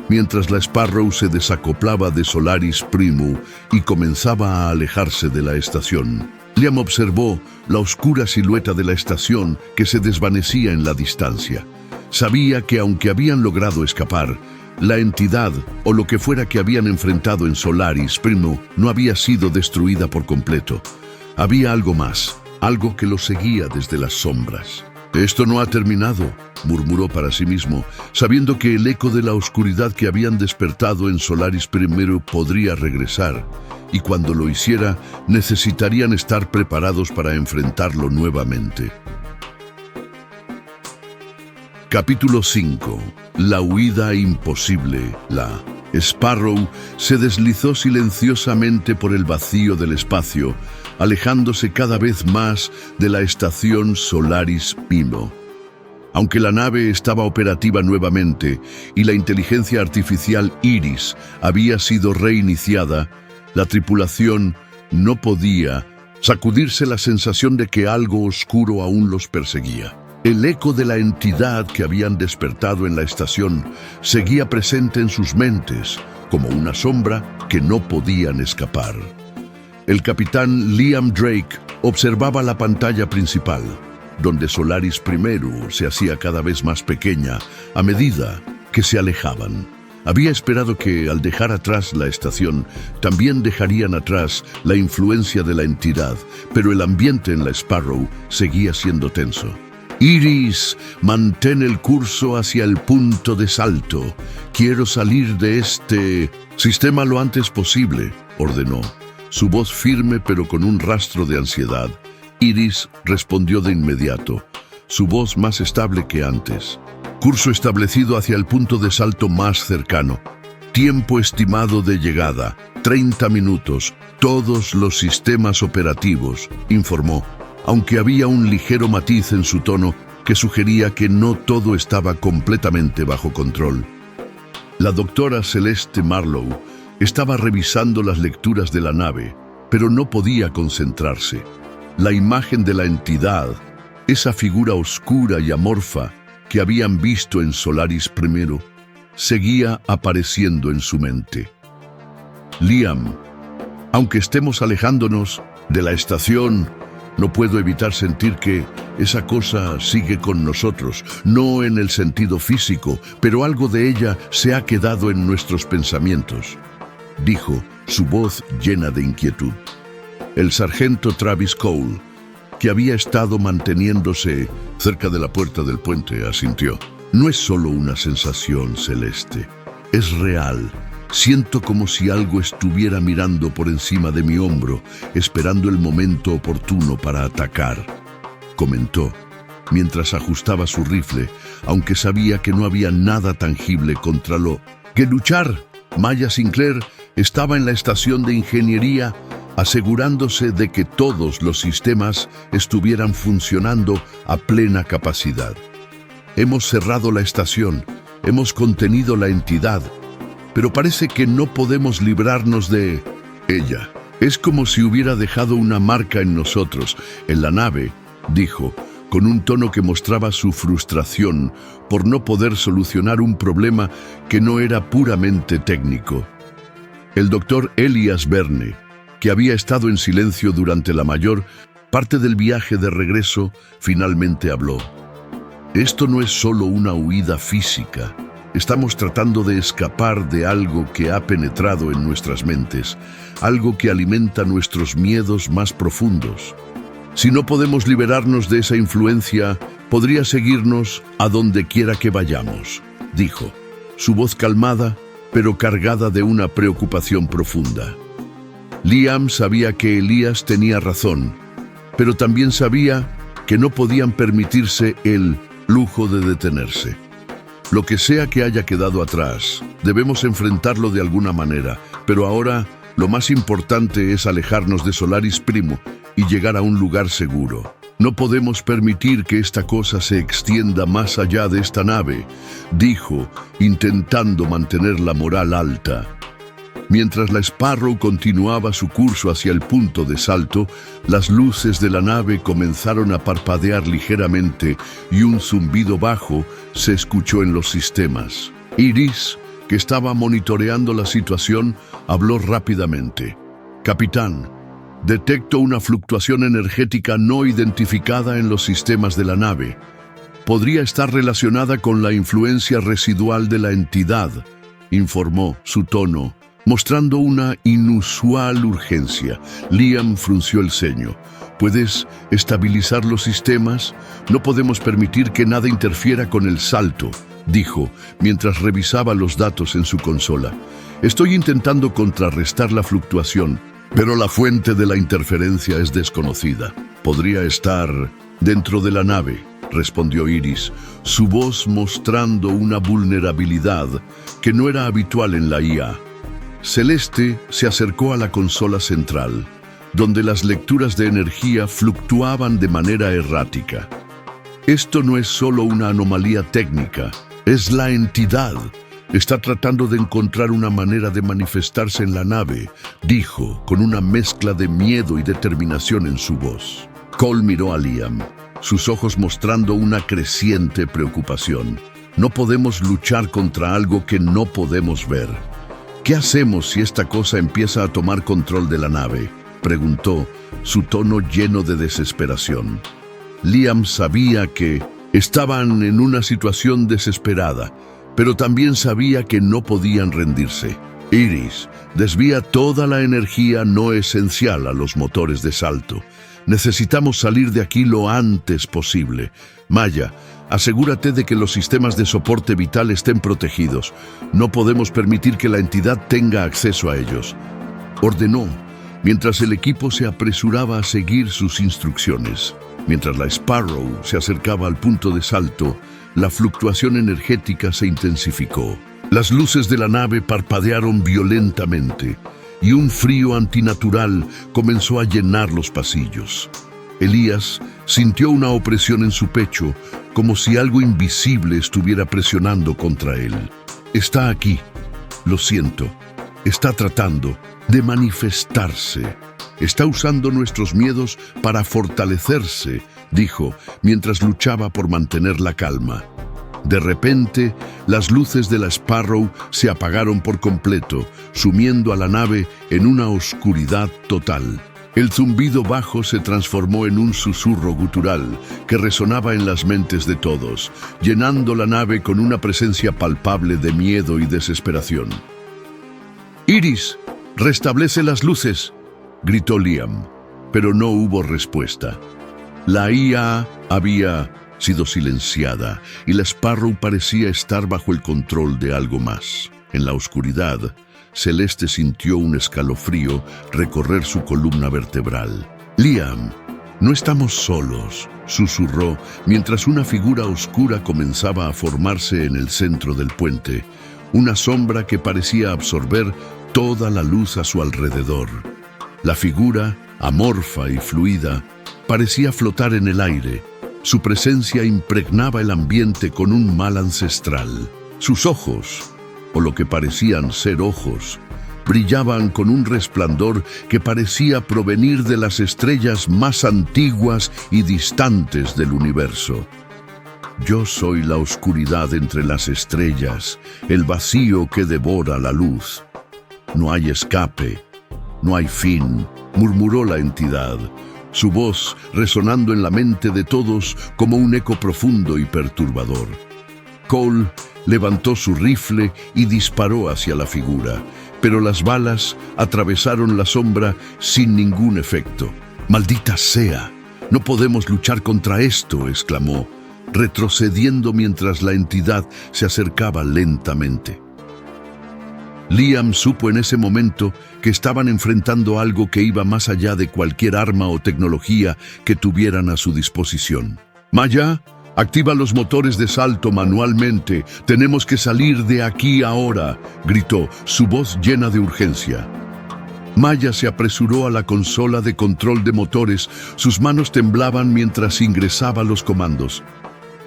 Mientras la Sparrow se desacoplaba de Solaris Primu y comenzaba a alejarse de la estación, Liam observó la oscura silueta de la estación que se desvanecía en la distancia. Sabía que aunque habían logrado escapar, la entidad o lo que fuera que habían enfrentado en Solaris Primo no había sido destruida por completo. Había algo más, algo que lo seguía desde las sombras. «Esto no ha terminado», murmuró para sí mismo, sabiendo que el eco de la oscuridad que habían despertado en Solaris Primero podría regresar, y cuando lo hiciera, necesitarían estar preparados para enfrentarlo nuevamente. Capítulo 5. La huida imposible. La Sparrow se deslizó silenciosamente por el vacío del espacio, alejándose cada vez más de la estación Solaris Primo. Aunque la nave estaba operativa nuevamente y la inteligencia artificial Iris había sido reiniciada, la tripulación no podía sacudirse la sensación de que algo oscuro aún los perseguía. El eco de la entidad que habían despertado en la estación seguía presente en sus mentes, como una sombra que no podían escapar. El capitán Liam Drake observaba la pantalla principal, donde Solaris Primero se hacía cada vez más pequeña a medida que se alejaban. Había esperado que, al dejar atrás la estación, también dejarían atrás la influencia de la entidad, pero el ambiente en la Sparrow seguía siendo tenso. «Iris, mantén el curso hacia el punto de salto. Quiero salir de este sistema lo antes posible», ordenó. Su voz firme pero con un rastro de ansiedad. Iris respondió de inmediato, su voz más estable que antes. «Curso establecido hacia el punto de salto más cercano. Tiempo estimado de llegada, 30 minutos. Todos los sistemas operativos», informó, aunque había un ligero matiz en su tono que sugería que no todo estaba completamente bajo control. La doctora Celeste Marlowe estaba revisando las lecturas de la nave, pero no podía concentrarse. La imagen de la entidad, esa figura oscura y amorfa que habían visto en Solaris Primero, seguía apareciendo en su mente. «Liam, aunque estemos alejándonos de la estación, no puedo evitar sentir que esa cosa sigue con nosotros, no en el sentido físico, pero algo de ella se ha quedado en nuestros pensamientos», dijo, su voz llena de inquietud. El sargento Travis Cole, que había estado manteniéndose cerca de la puerta del puente, asintió. «No es solo una sensación, Celeste, es real. Siento como si algo estuviera mirando por encima de mi hombro, esperando el momento oportuno para atacar», comentó, mientras ajustaba su rifle, aunque sabía que no había nada tangible contra lo que luchar. Maya Sinclair estaba en la estación de ingeniería, asegurándose de que todos los sistemas estuvieran funcionando a plena capacidad. «Hemos cerrado la estación, hemos contenido la entidad, pero parece que no podemos librarnos de ella. Es como si hubiera dejado una marca en nosotros, en la nave», dijo, con un tono que mostraba su frustración por no poder solucionar un problema que no era puramente técnico. El doctor Elias Verne, que había estado en silencio durante la mayor parte del viaje de regreso, finalmente habló. «Esto no es solo una huida física. Estamos tratando de escapar de algo que ha penetrado en nuestras mentes, algo que alimenta nuestros miedos más profundos. Si no podemos liberarnos de esa influencia, podría seguirnos a donde quiera que vayamos», dijo, su voz calmada, pero cargada de una preocupación profunda. Liam sabía que Elías tenía razón, pero también sabía que no podían permitirse el lujo de detenerse. Lo que sea que haya quedado atrás, debemos enfrentarlo de alguna manera, pero ahora lo más importante es alejarnos de Solaris Primo y llegar a un lugar seguro. «No podemos permitir que esta cosa se extienda más allá de esta nave», dijo, intentando mantener la moral alta. Mientras la Sparrow continuaba su curso hacia el punto de salto, las luces de la nave comenzaron a parpadear ligeramente y un zumbido bajo se escuchó en los sistemas. Iris, que estaba monitoreando la situación, habló rápidamente. «Capitán, detecto una fluctuación energética no identificada en los sistemas de la nave. podría estar relacionada con la influencia residual de la entidad, informó su tono, mostrando una inusual urgencia. Liam frunció el ceño. ¿Puedes estabilizar los sistemas? No podemos permitir que nada interfiera con el salto, dijo, mientras revisaba los datos en su consola. Estoy intentando contrarrestar la fluctuación, pero la fuente de la interferencia es desconocida. Podría estar dentro de la nave, respondió Iris, su voz mostrando una vulnerabilidad que no era habitual en la IA. Celeste se acercó a la consola central, donde las lecturas de energía fluctuaban de manera errática. Esto no es solo una anomalía técnica, es la entidad. Está tratando de encontrar una manera de manifestarse en la nave, dijo, con una mezcla de miedo y determinación en su voz. Cole miró a Liam, sus ojos mostrando una creciente preocupación. No podemos luchar contra algo que no podemos ver. ¿Qué hacemos si esta cosa empieza a tomar control de la nave?, preguntó, su tono lleno de desesperación. Liam sabía que estaban en una situación desesperada, pero también sabía que no podían rendirse. Iris, desvía toda la energía no esencial a los motores de salto. Necesitamos salir de aquí lo antes posible. Maya, asegúrate de que los sistemas de soporte vital estén protegidos. No podemos permitir que la entidad tenga acceso a ellos, ordenó, mientras el equipo se apresuraba a seguir sus instrucciones. Mientras la Sparrow se acercaba al punto de salto, la fluctuación energética se intensificó. Las luces de la nave parpadearon violentamente y un frío antinatural comenzó a llenar los pasillos. Elías sintió una opresión en su pecho, como si algo invisible estuviera presionando contra él. Está aquí, lo siento, está tratando de manifestarse. Está usando nuestros miedos para fortalecerse, dijo, mientras luchaba por mantener la calma. De repente, las luces de la Sparrow se apagaron por completo, sumiendo a la nave en una oscuridad total. El zumbido bajo se transformó en un susurro gutural que resonaba en las mentes de todos, llenando la nave con una presencia palpable de miedo y desesperación. «Iris, restablece las luces», gritó Liam, pero no hubo respuesta. La IA había sido silenciada y la Sparrow parecía estar bajo el control de algo más. En la oscuridad, Celeste sintió un escalofrío recorrer su columna vertebral. «Liam, no estamos solos», susurró, mientras una figura oscura comenzaba a formarse en el centro del puente, una sombra que parecía absorber toda la luz a su alrededor. La figura, amorfa y fluida, parecía flotar en el aire. Su presencia impregnaba el ambiente con un mal ancestral. Sus ojos, o lo que parecían ser ojos, brillaban con un resplandor que parecía provenir de las estrellas más antiguas y distantes del universo. «Yo soy la oscuridad entre las estrellas, el vacío que devora la luz. No hay escape, no hay fin», murmuró la entidad, su voz resonando en la mente de todos como un eco profundo y perturbador. Cole levantó su rifle y disparó hacia la figura, pero las balas atravesaron la sombra sin ningún efecto. «¡Maldita sea! No podemos luchar contra esto», exclamó, retrocediendo mientras la entidad se acercaba lentamente. Liam supo en ese momento que estaban enfrentando algo que iba más allá de cualquier arma o tecnología que tuvieran a su disposición. «Maya, activa los motores de salto manualmente. Tenemos que salir de aquí ahora», gritó, su voz llena de urgencia. Maya se apresuró a la consola de control de motores. Sus manos temblaban mientras ingresaba los comandos.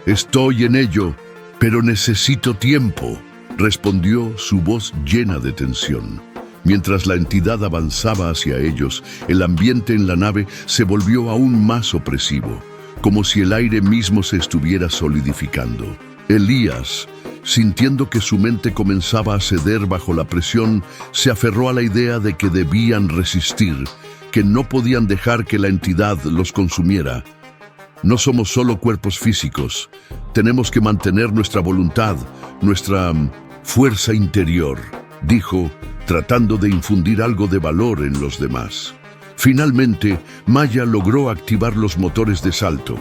«Estoy en ello, pero necesito tiempo», respondió, su voz llena de tensión. Mientras la entidad avanzaba hacia ellos, el ambiente en la nave se volvió aún más opresivo, como si el aire mismo se estuviera solidificando. Elías, sintiendo que su mente comenzaba a ceder bajo la presión, se aferró a la idea de que debían resistir, que no podían dejar que la entidad los consumiera. No somos solo cuerpos físicos. Tenemos que mantener nuestra voluntad, nuestra fuerza interior, dijo, tratando de infundir algo de valor en los demás. Finalmente, Maya logró activar los motores de salto.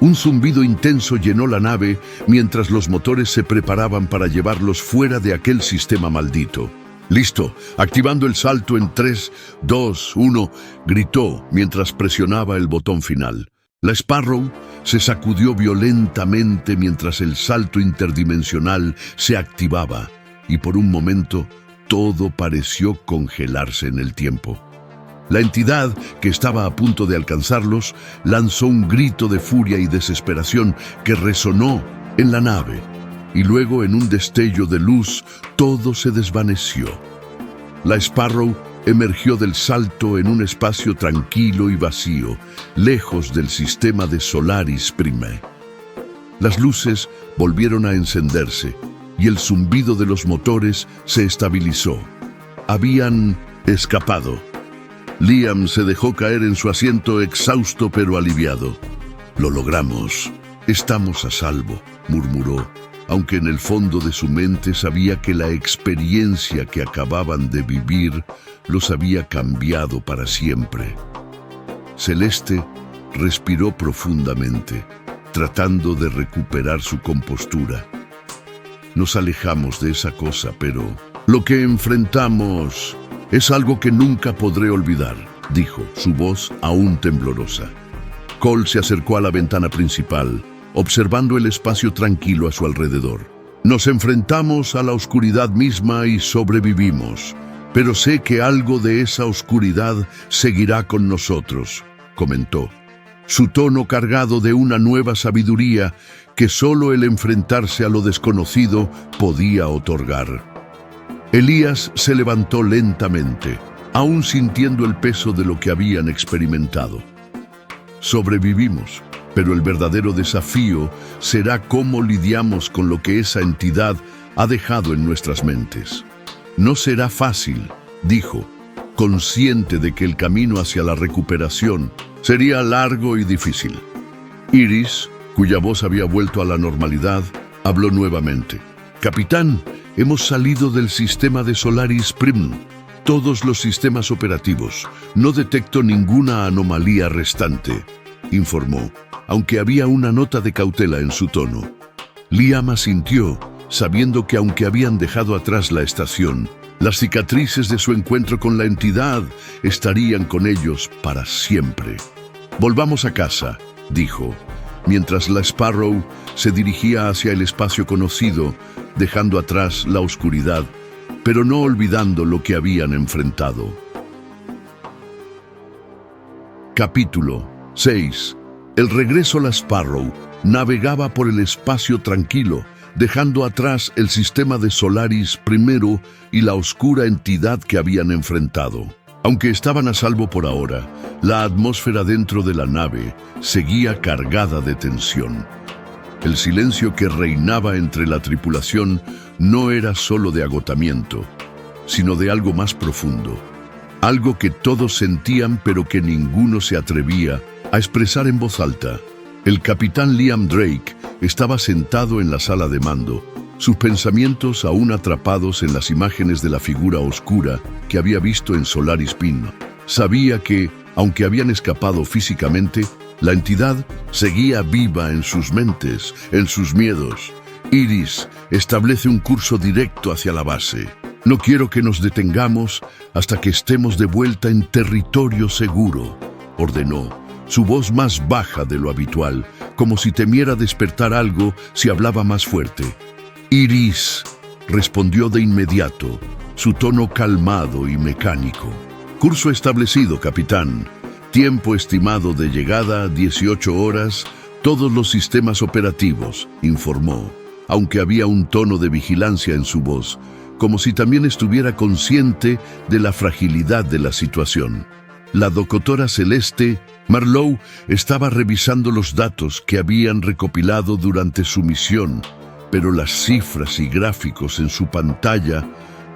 Un zumbido intenso llenó la nave mientras los motores se preparaban para llevarlos fuera de aquel sistema maldito. «Listo, activando el salto en 3, 2, 1», gritó mientras presionaba el botón final. La Sparrow se sacudió violentamente mientras el salto interdimensional se activaba y por un momento todo pareció congelarse en el tiempo. La entidad, que estaba a punto de alcanzarlos, lanzó un grito de furia y desesperación que resonó en la nave, y luego en un destello de luz todo se desvaneció. La Sparrow emergió del salto en un espacio tranquilo y vacío, lejos del sistema de Solaris Prime. Las luces volvieron a encenderse y el zumbido de los motores se estabilizó. Habían escapado. Liam se dejó caer en su asiento exhausto pero aliviado. «Lo logramos. Estamos a salvo», murmuró, aunque en el fondo de su mente sabía que la experiencia que acababan de vivir los había cambiado para siempre. Celeste respiró profundamente, tratando de recuperar su compostura. «Nos alejamos de esa cosa, pero lo que enfrentamos es algo que nunca podré olvidar», dijo, su voz aún temblorosa. Cole se acercó a la ventana principal, observando el espacio tranquilo a su alrededor. «Nos enfrentamos a la oscuridad misma y sobrevivimos, pero sé que algo de esa oscuridad seguirá con nosotros», comentó, su tono cargado de una nueva sabiduría que solo el enfrentarse a lo desconocido podía otorgar. Elías se levantó lentamente, aún sintiendo el peso de lo que habían experimentado. «Sobrevivimos, pero el verdadero desafío será cómo lidiamos con lo que esa entidad ha dejado en nuestras mentes. No será fácil», dijo, consciente de que el camino hacia la recuperación sería largo y difícil. Iris, cuya voz había vuelto a la normalidad, habló nuevamente. «Capitán, hemos salido del sistema de Solaris Prime. Todos los sistemas operativos. No detecto ninguna anomalía restante», informó, aunque había una nota de cautela en su tono. Liam asintió, sabiendo que aunque habían dejado atrás la estación, las cicatrices de su encuentro con la entidad estarían con ellos para siempre. «Volvamos a casa», dijo, mientras la Sparrow se dirigía hacia el espacio conocido, dejando atrás la oscuridad, pero no olvidando lo que habían enfrentado. Capítulo 6. El regreso a la Sparrow navegaba por el espacio tranquilo, dejando atrás el sistema de Solaris primero y la oscura entidad que habían enfrentado. Aunque estaban a salvo por ahora, la atmósfera dentro de la nave seguía cargada de tensión. El silencio que reinaba entre la tripulación no era solo de agotamiento, sino de algo más profundo. Algo que todos sentían pero que ninguno se atrevía a expresar en voz alta. El capitán Liam Drake estaba sentado en la sala de mando, sus pensamientos aún atrapados en las imágenes de la figura oscura que había visto en Solaris Prime. Sabía que, aunque habían escapado físicamente, la entidad seguía viva en sus mentes, en sus miedos. «Iris, establece un curso directo hacia la base. No quiero que nos detengamos hasta que estemos de vuelta en territorio seguro», ordenó, su voz más baja de lo habitual, como si temiera despertar algo si hablaba más fuerte. «Iris», respondió de inmediato, su tono calmado y mecánico. «Curso establecido, capitán. Tiempo estimado de llegada, 18 horas, todos los sistemas operativos», informó, aunque había un tono de vigilancia en su voz, como si también estuviera consciente de la fragilidad de la situación. La doctora Celeste Marlowe estaba revisando los datos que habían recopilado durante su misión, pero las cifras y gráficos en su pantalla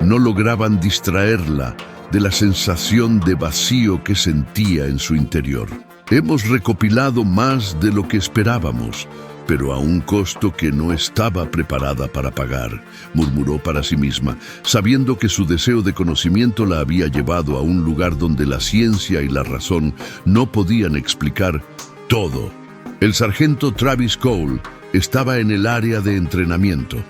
no lograban distraerla de la sensación de vacío que sentía en su interior. Hemos recopilado más de lo que esperábamos, pero a un costo que no estaba preparada para pagar, murmuró para sí misma, sabiendo que su deseo de conocimiento la había llevado a un lugar donde la ciencia y la razón no podían explicar todo. El sargento Travis Cole estaba en el área de entrenamiento,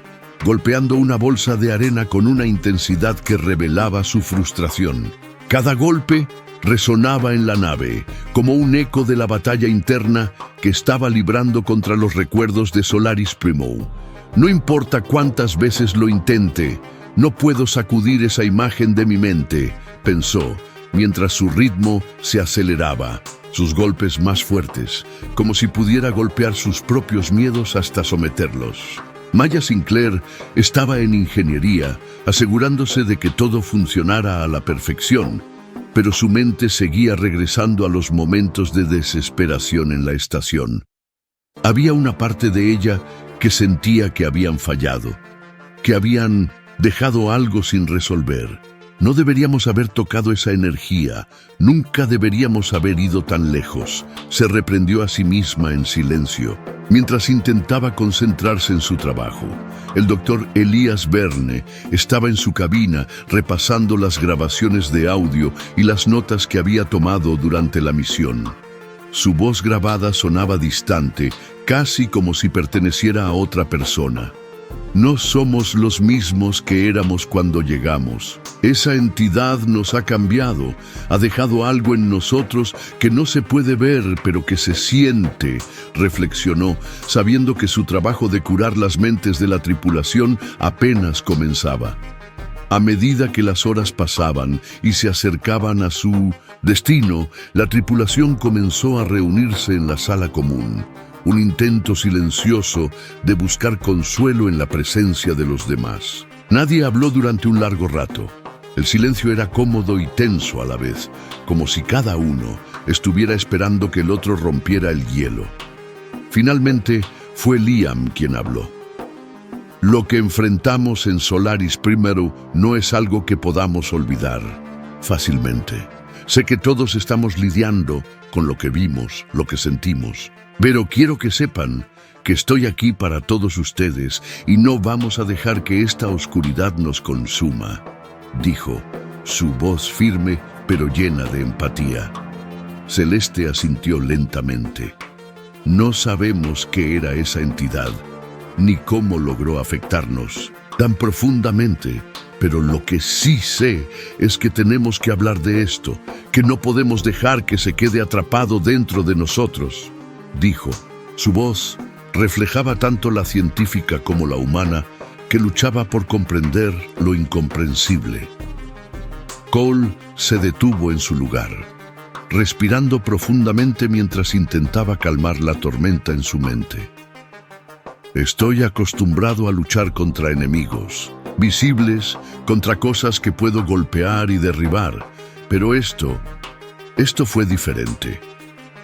golpeando una bolsa de arena con una intensidad que revelaba su frustración. Cada golpe resonaba en la nave, como un eco de la batalla interna que estaba librando contra los recuerdos de Solaris Primo. No importa cuántas veces lo intente, no puedo sacudir esa imagen de mi mente, pensó, mientras su ritmo se aceleraba, sus golpes más fuertes, como si pudiera golpear sus propios miedos hasta someterlos. Maya Sinclair estaba en ingeniería, asegurándose de que todo funcionara a la perfección, pero su mente seguía regresando a los momentos de desesperación en la estación. Había una parte de ella que sentía que habían fallado, que habían dejado algo sin resolver. No deberíamos haber tocado esa energía, nunca deberíamos haber ido tan lejos, se reprendió a sí misma en silencio, mientras intentaba concentrarse en su trabajo. El doctor Elías Verne estaba en su cabina repasando las grabaciones de audio y las notas que había tomado durante la misión. Su voz grabada sonaba distante, casi como si perteneciera a otra persona. No somos los mismos que éramos cuando llegamos. Esa entidad nos ha cambiado, ha dejado algo en nosotros que no se puede ver, pero que se siente, reflexionó, sabiendo que su trabajo de curar las mentes de la tripulación apenas comenzaba. A medida que las horas pasaban y se acercaban a su destino, la tripulación comenzó a reunirse en la sala común. Un intento silencioso de buscar consuelo en la presencia de los demás. Nadie habló durante un largo rato. El silencio era cómodo y tenso a la vez, como si cada uno estuviera esperando que el otro rompiera el hielo. Finalmente, fue Liam quien habló. Lo que enfrentamos en Solaris Primero no es algo que podamos olvidar fácilmente. Sé que todos estamos lidiando con lo que vimos, lo que sentimos. Pero quiero que sepan que estoy aquí para todos ustedes y no vamos a dejar que esta oscuridad nos consuma, dijo, su voz firme pero llena de empatía. Celeste asintió lentamente. No sabemos qué era esa entidad, ni cómo logró afectarnos tan profundamente, pero lo que sí sé es que tenemos que hablar de esto, que no podemos dejar que se quede atrapado dentro de nosotros, dijo. Su voz reflejaba tanto la científica como la humana, que luchaba por comprender lo incomprensible. Cole se detuvo en su lugar, respirando profundamente mientras intentaba calmar la tormenta en su mente. Estoy acostumbrado a luchar contra enemigos, visibles, contra cosas que puedo golpear y derribar, pero esto fue diferente.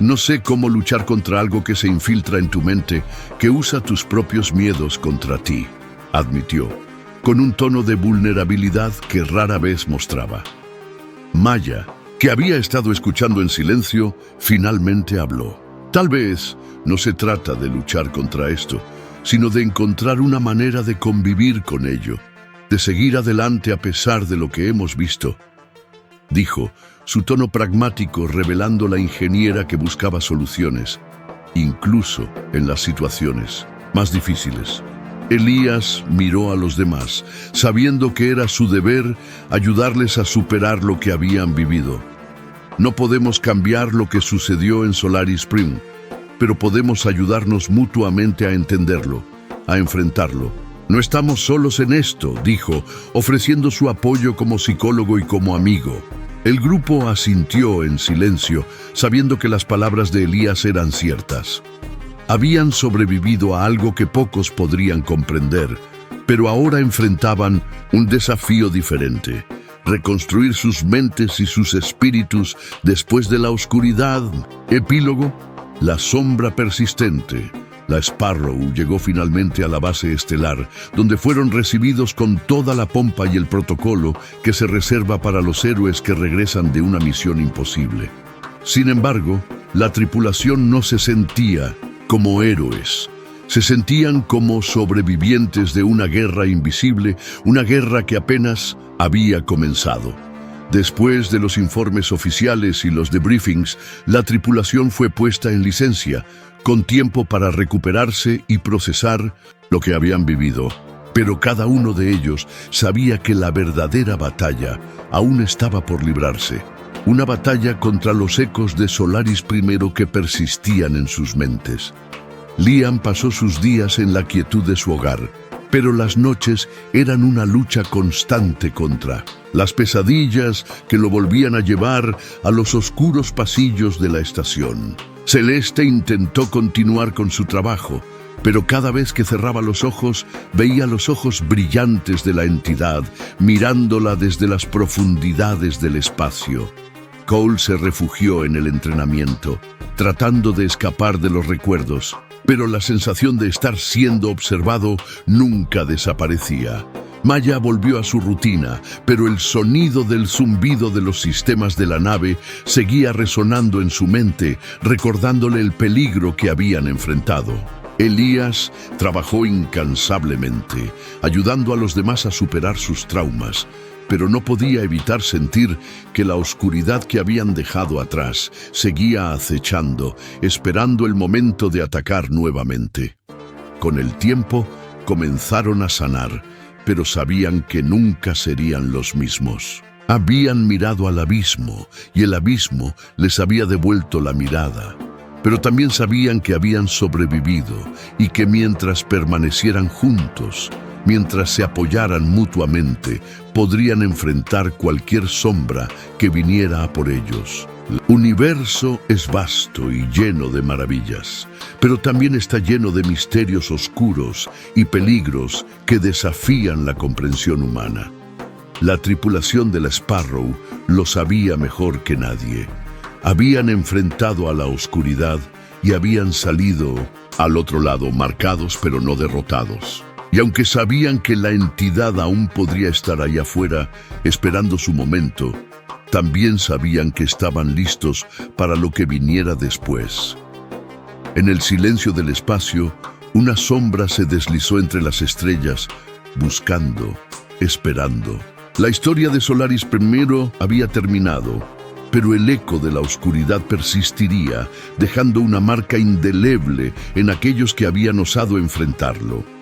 No sé cómo luchar contra algo que se infiltra en tu mente, que usa tus propios miedos contra ti, admitió, con un tono de vulnerabilidad que rara vez mostraba. Maya, que había estado escuchando en silencio, finalmente habló. Tal vez no se trata de luchar contra esto, sino de encontrar una manera de convivir con ello, de seguir adelante a pesar de lo que hemos visto, dijo, su tono pragmático revelando la ingeniera que buscaba soluciones, incluso en las situaciones más difíciles. Elías miró a los demás, sabiendo que era su deber ayudarles a superar lo que habían vivido. No podemos cambiar lo que sucedió en Solaris Spring, pero podemos ayudarnos mutuamente a entenderlo, a enfrentarlo. No estamos solos en esto, dijo, ofreciendo su apoyo como psicólogo y como amigo. El grupo asintió en silencio, sabiendo que las palabras de Elías eran ciertas. Habían sobrevivido a algo que pocos podrían comprender, pero ahora enfrentaban un desafío diferente: reconstruir sus mentes y sus espíritus después de la oscuridad. Epílogo: la sombra persistente. La Sparrow llegó finalmente a la base estelar, donde fueron recibidos con toda la pompa y el protocolo que se reserva para los héroes que regresan de una misión imposible. Sin embargo, La tripulación no se sentía como héroes. Se sentían como sobrevivientes de una guerra invisible, una guerra que apenas había comenzado. Después de los informes oficiales y los debriefings, la tripulación fue puesta en licencia, con tiempo para recuperarse y procesar lo que habían vivido. Pero cada uno de ellos sabía que la verdadera batalla aún estaba por librarse. Una batalla contra los ecos de Solaris I que persistían en sus mentes. Liam pasó sus días en la quietud de su hogar, pero las noches eran una lucha constante contra las pesadillas que lo volvían a llevar a los oscuros pasillos de la estación. Celeste intentó continuar con su trabajo, pero cada vez que cerraba los ojos, veía los ojos brillantes de la entidad, mirándola desde las profundidades del espacio. Cole se refugió en el entrenamiento, tratando de escapar de los recuerdos, pero la sensación de estar siendo observado nunca desaparecía. Maya volvió a su rutina, pero el sonido del zumbido de los sistemas de la nave seguía resonando en su mente, recordándole el peligro que habían enfrentado. Elías trabajó incansablemente, ayudando a los demás a superar sus traumas, pero no podía evitar sentir que la oscuridad que habían dejado atrás seguía acechando, esperando el momento de atacar nuevamente. Con el tiempo, comenzaron a sanar, pero sabían que nunca serían los mismos. Habían mirado al abismo, y el abismo les había devuelto la mirada. Pero también sabían que habían sobrevivido y que mientras permanecieran juntos, mientras se apoyaran mutuamente, podrían enfrentar cualquier sombra que viniera a por ellos. El universo es vasto y lleno de maravillas, pero también está lleno de misterios oscuros y peligros que desafían la comprensión humana. La tripulación de la Sparrow lo sabía mejor que nadie. Habían enfrentado a la oscuridad y habían salido al otro lado marcados pero no derrotados. Y aunque sabían que la entidad aún podría estar allá afuera esperando su momento, también sabían que estaban listos para lo que viniera después. En el silencio del espacio, una sombra se deslizó entre las estrellas, buscando, esperando. La historia de Solaris I había terminado, pero el eco de la oscuridad persistiría, dejando una marca indeleble en aquellos que habían osado enfrentarlo.